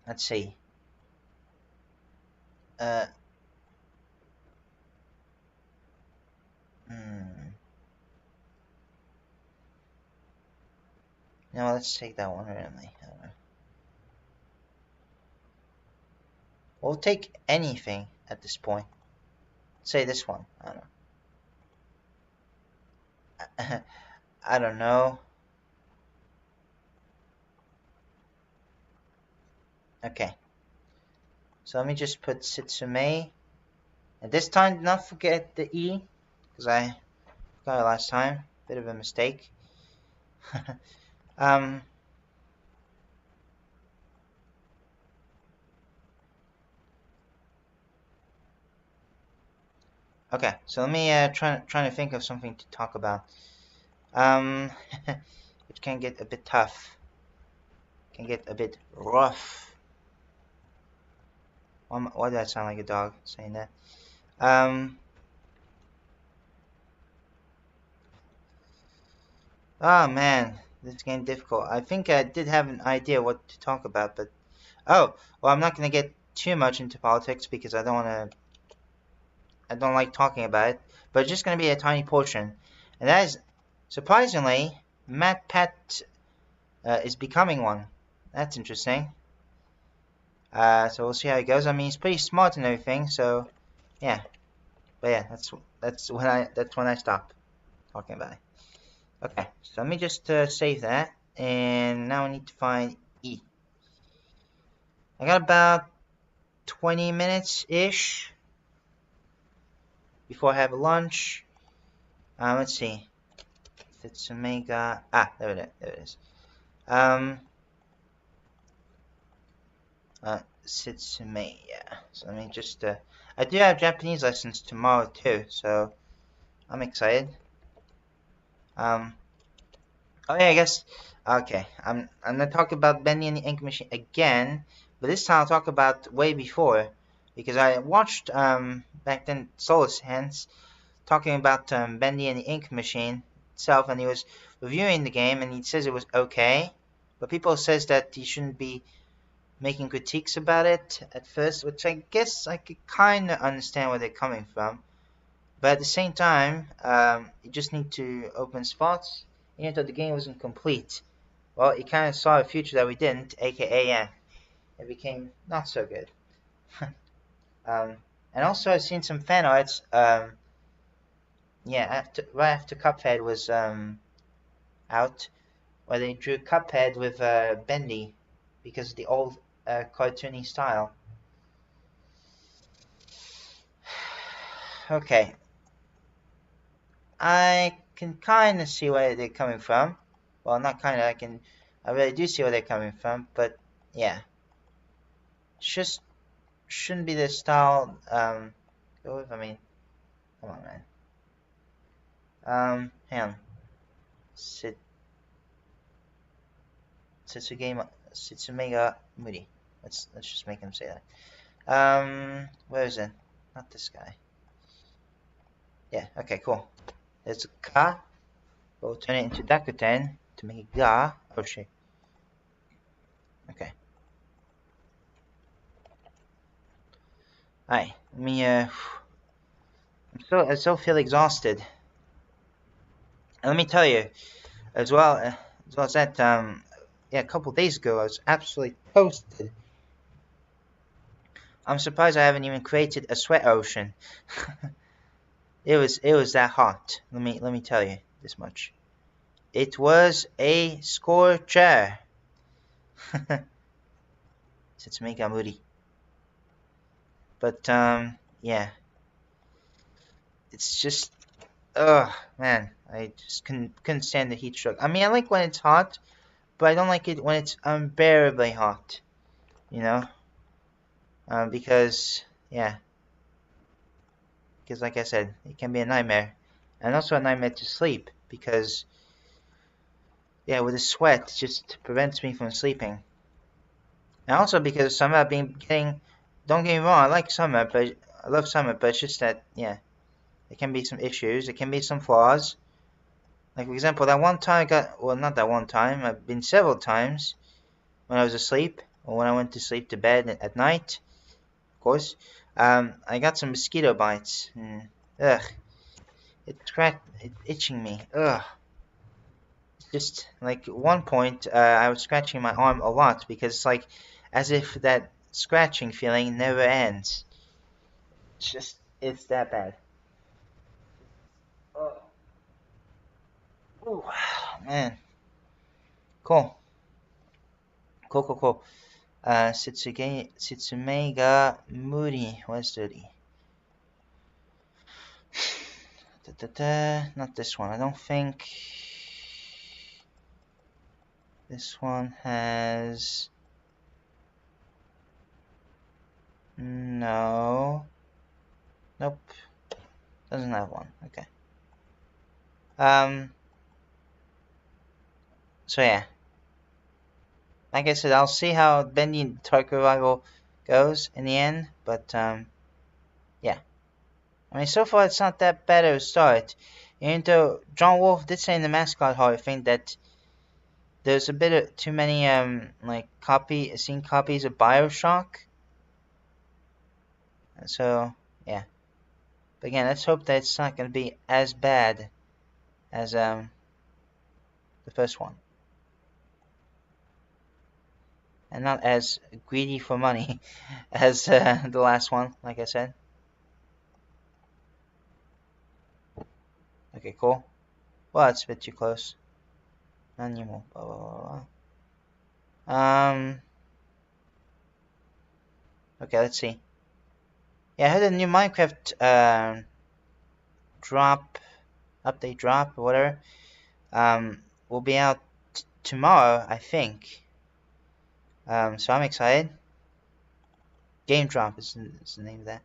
Let's see. No, let's take that one randomly. I don't know. We'll take anything at this point. Let's say this one. I don't know. I don't know. Okay. So let me just put Sitsume. And this time, do not forget the E, because I forgot it last time. Bit of a mistake. Okay, so let me try to think of something to talk about. Which can get a bit tough. Can get a bit rough. Why did I sound like a dog saying that? Oh man, this is getting difficult. I think I did have an idea what to talk about, but oh, well, I'm not gonna get too much into politics because I don't like talking about it. But it's just gonna be a tiny portion, and that is, surprisingly, Matt Pat is becoming one. That's interesting. So we'll see how it goes. I mean, he's pretty smart and everything, so yeah. But yeah, that's when I stop talking about it. Okay, so let me just save that, and now I need to find E. I got about 20 minutes ish before I have lunch. Let's see. If it's Omega, there it is. Sitsume, yeah. So let me just, I do have Japanese lessons tomorrow too, so I'm excited. Oh yeah, I guess. Okay, I'm gonna talk about Bendy and the Ink Machine again, but this time I'll talk about way before, because I watched back then Solus Hands talking about Bendy and the Ink Machine itself, and he was reviewing the game, and he says it was okay, but people says that he shouldn't be making critiques about it at first, which I guess I could kind of understand where they're coming from. But at the same time, you just need to open spots. Even though the game wasn't complete, well, you kind of saw a future that we didn't, aka, yeah, it became not so good. And also, I've seen some fan arts, yeah, right after Cuphead was out, where they drew Cuphead with Bendy because of the old cartoony style. Okay, I can kind of see where they're coming from. Well, not kind of. I really do see where they're coming from. But yeah, just shouldn't be the style. Go with. I mean, come on, man. Hang on. Sitsumega Moody. Let's just make him say that. Where is it? Not this guy. Yeah. Okay. Cool. There's a ka. We'll turn it into Dakuten to make it ga. Oh shit. Okay. Alright, let me I still feel exhausted. And let me tell you, as well as that, yeah, a couple days ago I was absolutely toasted. I'm surprised I haven't even created a sweat ocean. It was that hot. Let me tell you this much. It was a scorcher. It's mega moody. But yeah. It's just man, I just couldn't stand the heat stroke. I mean, I like when it's hot, but I don't like it when it's unbearably hot. You know? Because yeah. Because like I said, it can be a nightmare. And also a nightmare to sleep because yeah, with the sweat it just prevents me from sleeping. And also because summer I've been getting, don't get me wrong, I like summer, but I love summer, but it's just that yeah, there can be some issues, there can be some flaws. Like for example, that one time I got, well, not that one time, I've been several times when I was asleep or when I went to sleep to bed at night, of course. I got some mosquito bites. Ugh, it's itching me. Ugh. Just like at one point, I was scratching my arm a lot because it's like as if that scratching feeling never ends. It's that bad. Oh, ooh, man. Cool. Cool. Sitsume ga muri. Where's dirty? Not this one. I don't think this one has. No. Nope. Doesn't have one. Okay. So yeah. Like I said, I'll see how Bendy Dark Revival goes in the end, but yeah. I mean, so far it's not that bad of a start. Even though John Wolfe did say in the Mascot Hall of Fame that there's a bit of too many like seen copies of BioShock. So yeah. But again, let's hope that it's not going to be as bad as the first one. And not as greedy for money as the last one, like I said. Okay, cool. Well, it's a bit too close. Not anymore. Blah, blah, blah. Okay, let's see. Yeah, I heard a new Minecraft update drop, or whatever. Will be out tomorrow, I think. So I'm excited. Game Drop is the name of that.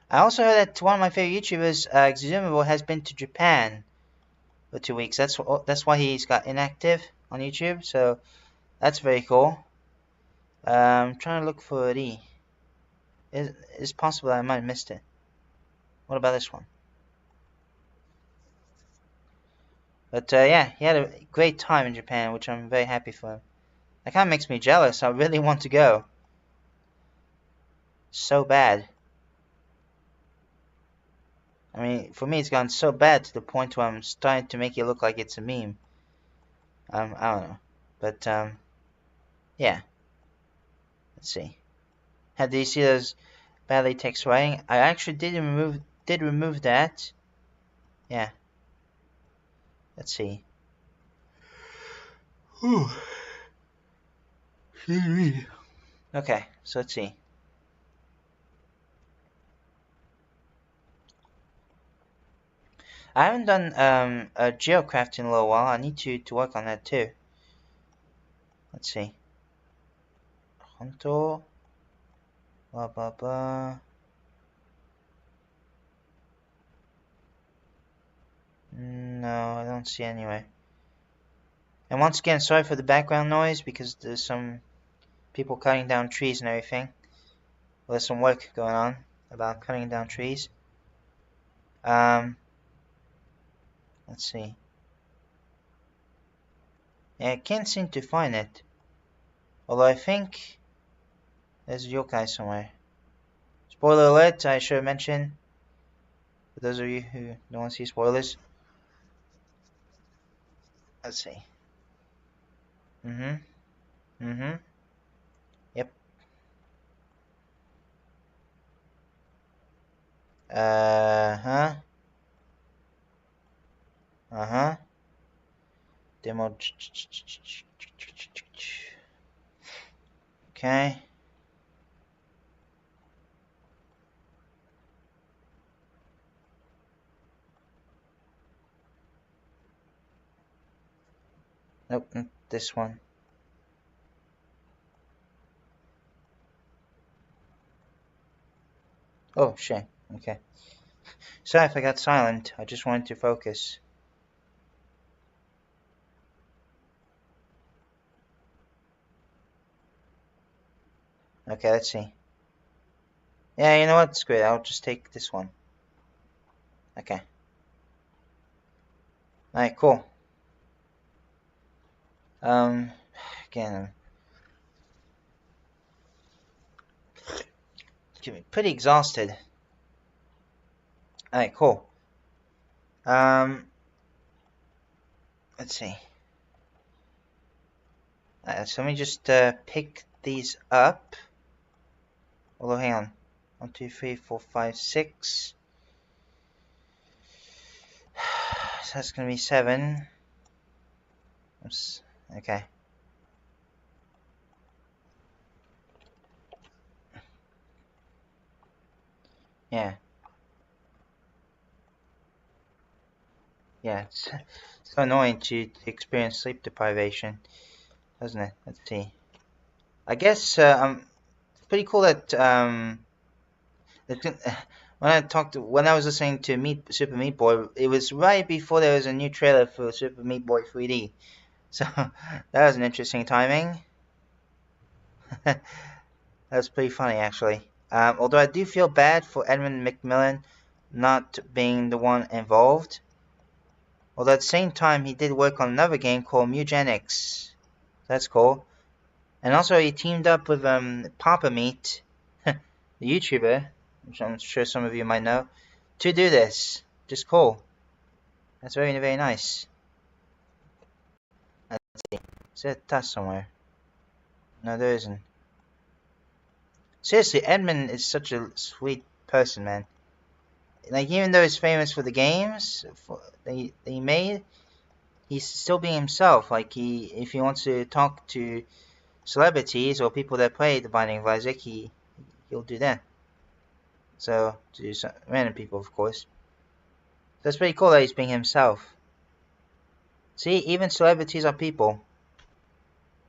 I also heard that one of my favorite YouTubers, Exhumable, has been to Japan for 2 weeks. That's why he's got inactive on YouTube. So that's very cool. I'm trying to look for it. It's possible I might have missed it. What about this one? But yeah, he had a great time in Japan, which I'm very happy for him. That kind of makes me jealous. I really want to go. So bad. I mean, for me, it's gone so bad to the point where I'm starting to make it look like it's a meme. I don't know. But, yeah. Let's see. Do you see those badly text writing? I actually did remove that. Yeah. Let's see. Ooh. Okay, so let's see. I haven't done a geocraft in a little while. I need to work on that too. Let's see. Honto. Blah blah blah. No, I don't see anyway. And once again, sorry for the background noise because there's some people cutting down trees and everything. Well, there's some work going on about cutting down trees. Let's see. Yeah, I can't seem to find it. Although I think there's a yokai somewhere. Spoiler alert, I should have mentioned. For those of you who don't want to see spoilers. Let's see. Yep. Demo. Okay. Nope, not this one. Oh, shit. Okay. Sorry if I got silent. I just wanted to focus. Okay, let's see. Yeah, you know what? Screw it. I'll just take this one. Okay. Alright, cool. Again, pretty exhausted. Alright, cool. Let's see. So let me just pick these up. Although, hang on. 1, 2, 3, 4, 5, 6. So that's gonna be 7. Oops. Okay. Yeah. Yeah, it's so annoying to experience sleep deprivation, doesn't it? Let's see. I guess it's pretty cool that when I was listening to Super Meat Boy, it was right before there was a new trailer for Super Meat Boy 3D. So that was an interesting timing. That was pretty funny, actually. Although I do feel bad for Edmund McMillan not being the one involved. Although at the same time, he did work on another game called Mugenics. That's cool. And also, he teamed up with Papa Meat, the YouTuber, which I'm sure some of you might know, to do this. Just cool. That's very, very nice. Let's see. Is there a task somewhere? No, there isn't. Seriously, Edmund is such a sweet person, man. Like, even though he's famous for the games that he made, he's still being himself. Like, if he wants to talk to celebrities or people that play The Binding of Isaac, he'll do that. So, to some random people, of course. That's pretty cool that he's being himself. See, even celebrities are people.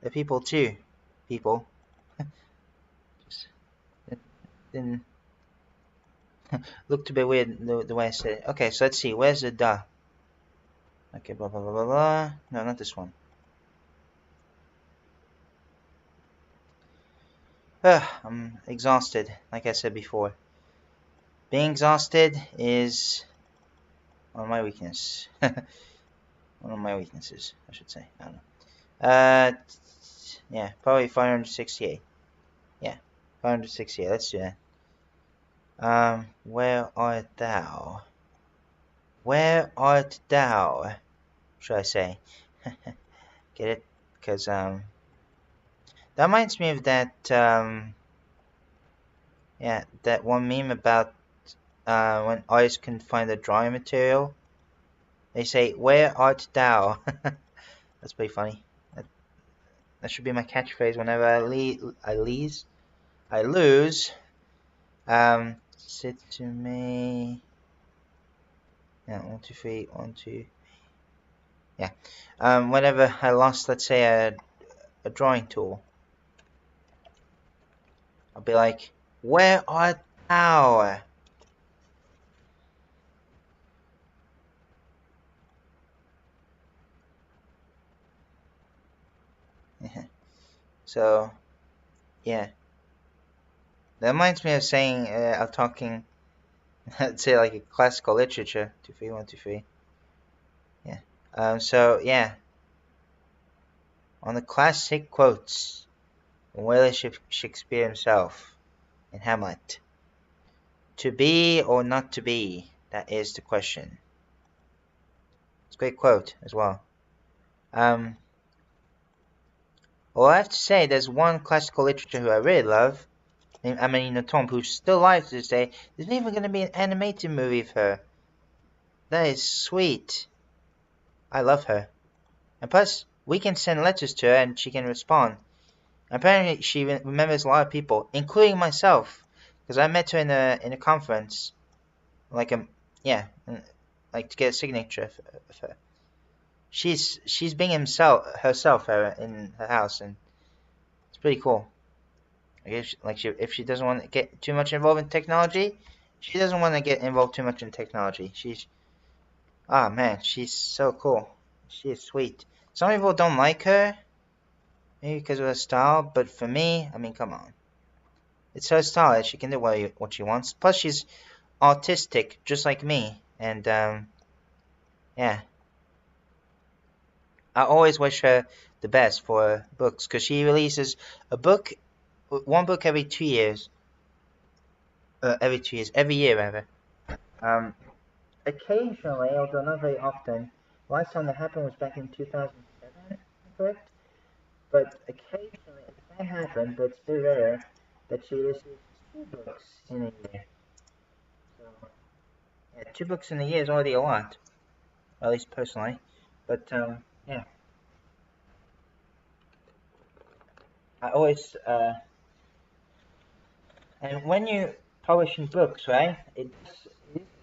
They're people too. People. Didn't looked a bit weird the way I said it. Okay, so let's see. Where's the da? Okay, blah blah blah blah blah. No, not this one. I'm exhausted, like I said before. Being exhausted is one of my weaknesses. One of my weaknesses, I should say. I don't know. Yeah, probably 568. Yeah, 568. Let's do that. Where art thou? Where art thou? Should I say? Get it? Because that reminds me of that yeah, that one meme about when artists can find the drawing material. They say, "Where art thou?" That's pretty funny. That should be my catchphrase whenever I lose. Sit to me. Yeah, 1, 2, 3, 1, 2. Yeah. Whenever I lost, let's say, a drawing tool, I'll be like, "Where art thou?" So, yeah. That reminds me of saying, of talking, let's say, like a classical literature. 2, 3, 1, 2, 3. Yeah. So, yeah. On the classic quotes from William Shakespeare himself in Hamlet. To be or not to be? That is the question. It's a great quote as well. Well, I have to say, there's one classical literature who I really love, named Amélie Nothomb, who's still alive to this day. There's even going to be an animated movie of her. That is sweet. I love her. And plus, we can send letters to her and she can respond. Apparently, she remembers a lot of people, including myself, because I met her in a conference, like to get a signature of her. She's being herself in her house, and it's pretty cool. I guess if she doesn't want to get too much involved in technology, she doesn't want to get involved too much in technology. She's so cool. She is sweet. Some people don't like her, maybe because of her style, but for me, I mean, come on. It's her style. She can do what she wants. Plus, she's autistic, just like me. And, yeah. I always wish her the best for her books, because she releases one book every 2 years. Every year, rather. Occasionally, although not very often, last time that happened was back in 2007, correct? But occasionally, it can happen, but it's very rare, that she releases 2 books in a year. So, yeah, 2 books in a year is already a lot, at least personally. But, yeah. I always, and when you publishing books, right, it's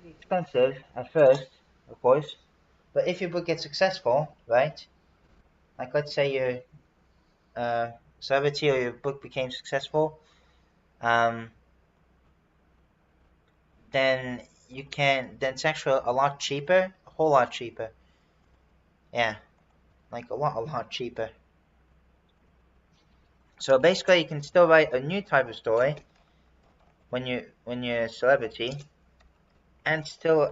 expensive at first, of course, but if your book gets successful, right, like let's say your celebrity or your book became successful, then then it's actually a lot cheaper, a whole lot cheaper. Yeah, like a lot cheaper. So basically, you can still write a new type of story when you're a celebrity, and still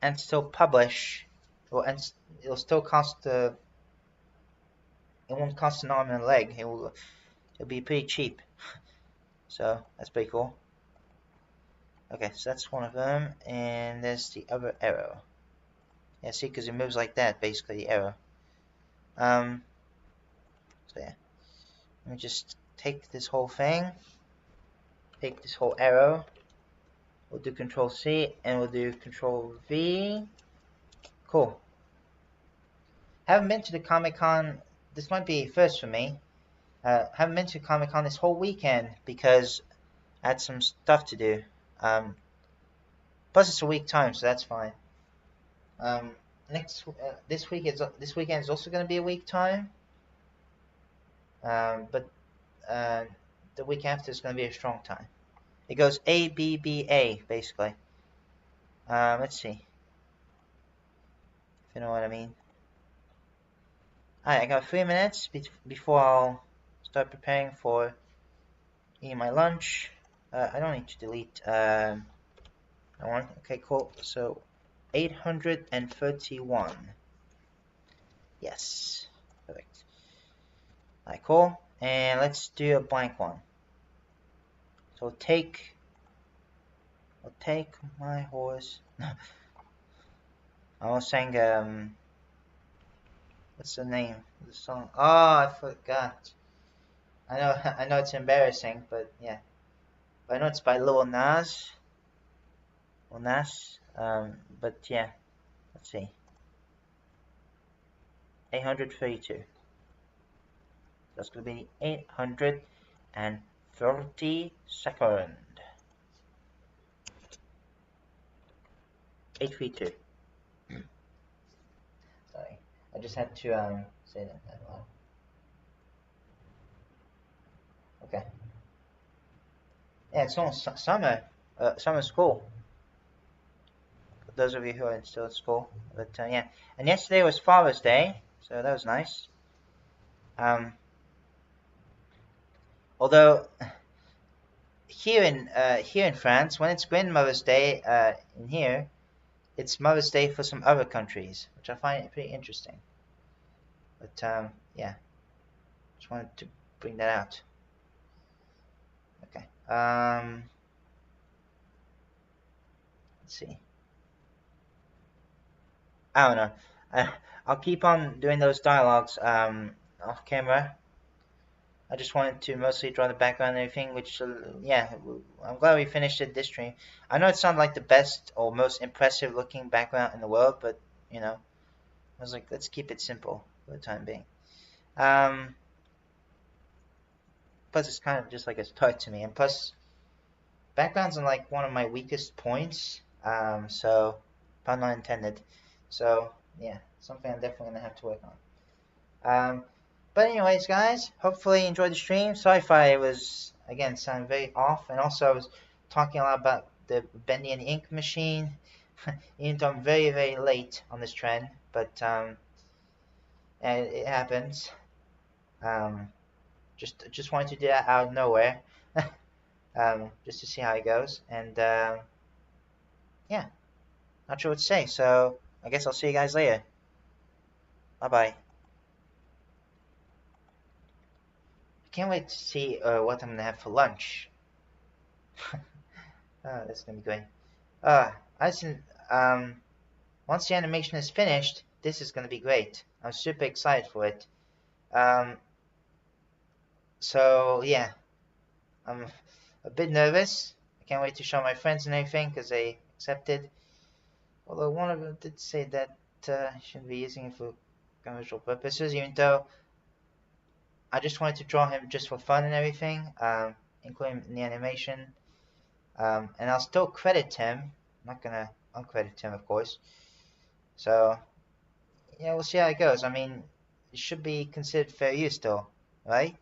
and still publish, and it'll still cost it won't cost an arm and a leg. It'll be pretty cheap. So that's pretty cool. Okay, so that's one of them, and there's the other arrow. Yeah, see, because it moves like that, basically the arrow. So yeah, let me just take this whole thing, take this whole arrow. We'll do Control C, and we'll do Control V. Cool. Haven't been to the Comic-Con. This might be first for me. Haven't been to Comic-Con this whole weekend because I had some stuff to do. Plus it's a week time, so that's fine. This weekend is also going to be a week time. But the week after is going to be a strong time. It goes A, B, B, A, basically. Let's see. If you know what I mean. Alright, I got 3 minutes before I'll start preparing for eating my lunch. I don't need to delete. Okay, cool. So 831. Yes, perfect. Alright, cool. And let's do a blank one. So I'll take my horse. I was saying, what's the name of the song? Oh, I forgot. I know it's embarrassing, but yeah. But I know it's by Lil Nas. But yeah. Let's see. 832. That's gonna be 832nd. 832. Sorry, I just had to say that out loud. Okay. Yeah, it's almost summer. Summer school. For those of you who are still at school, but yeah. And yesterday was Father's Day, so that was nice. Although here in France, when it's Grandmother's Day in here, it's Mother's Day for some other countries, which I find pretty interesting. But yeah, just wanted to bring that out. Okay. Let's see. I don't know. I'll keep on doing those dialogues off camera. I just wanted to mostly draw the background and everything, which, yeah, I'm glad we finished it this stream. I know it's not like the best or most impressive looking background in the world, but, you know, I was like, let's keep it simple for the time being. Plus, it's kind of just like a start to me, and plus, backgrounds are like one of my weakest points, so, pun not intended. So, yeah, something I'm definitely going to have to work on. But anyways, guys, hopefully you enjoyed the stream. Sorry if I was, again, sounding very off. And also I was talking a lot about the Bendy and the Ink machine. Even though I'm very, very late on this trend. But it happens. Just wanted to do that out of nowhere. Just to see how it goes. And yeah, not sure what to say. So I guess I'll see you guys later. Bye-bye. Can't wait to see what I'm gonna have for lunch. That's gonna be great. Once the animation is finished, this is gonna be great. I'm super excited for it. So yeah, I'm a bit nervous. I can't wait to show my friends and everything because they accepted. Although one of them did say that I shouldn't be using it for commercial purposes, even though I just wanted to draw him just for fun and everything, including in the animation. And I'll still credit him. I'm not gonna uncredit him, of course. So, yeah, we'll see how it goes. I mean, it should be considered fair use still, right?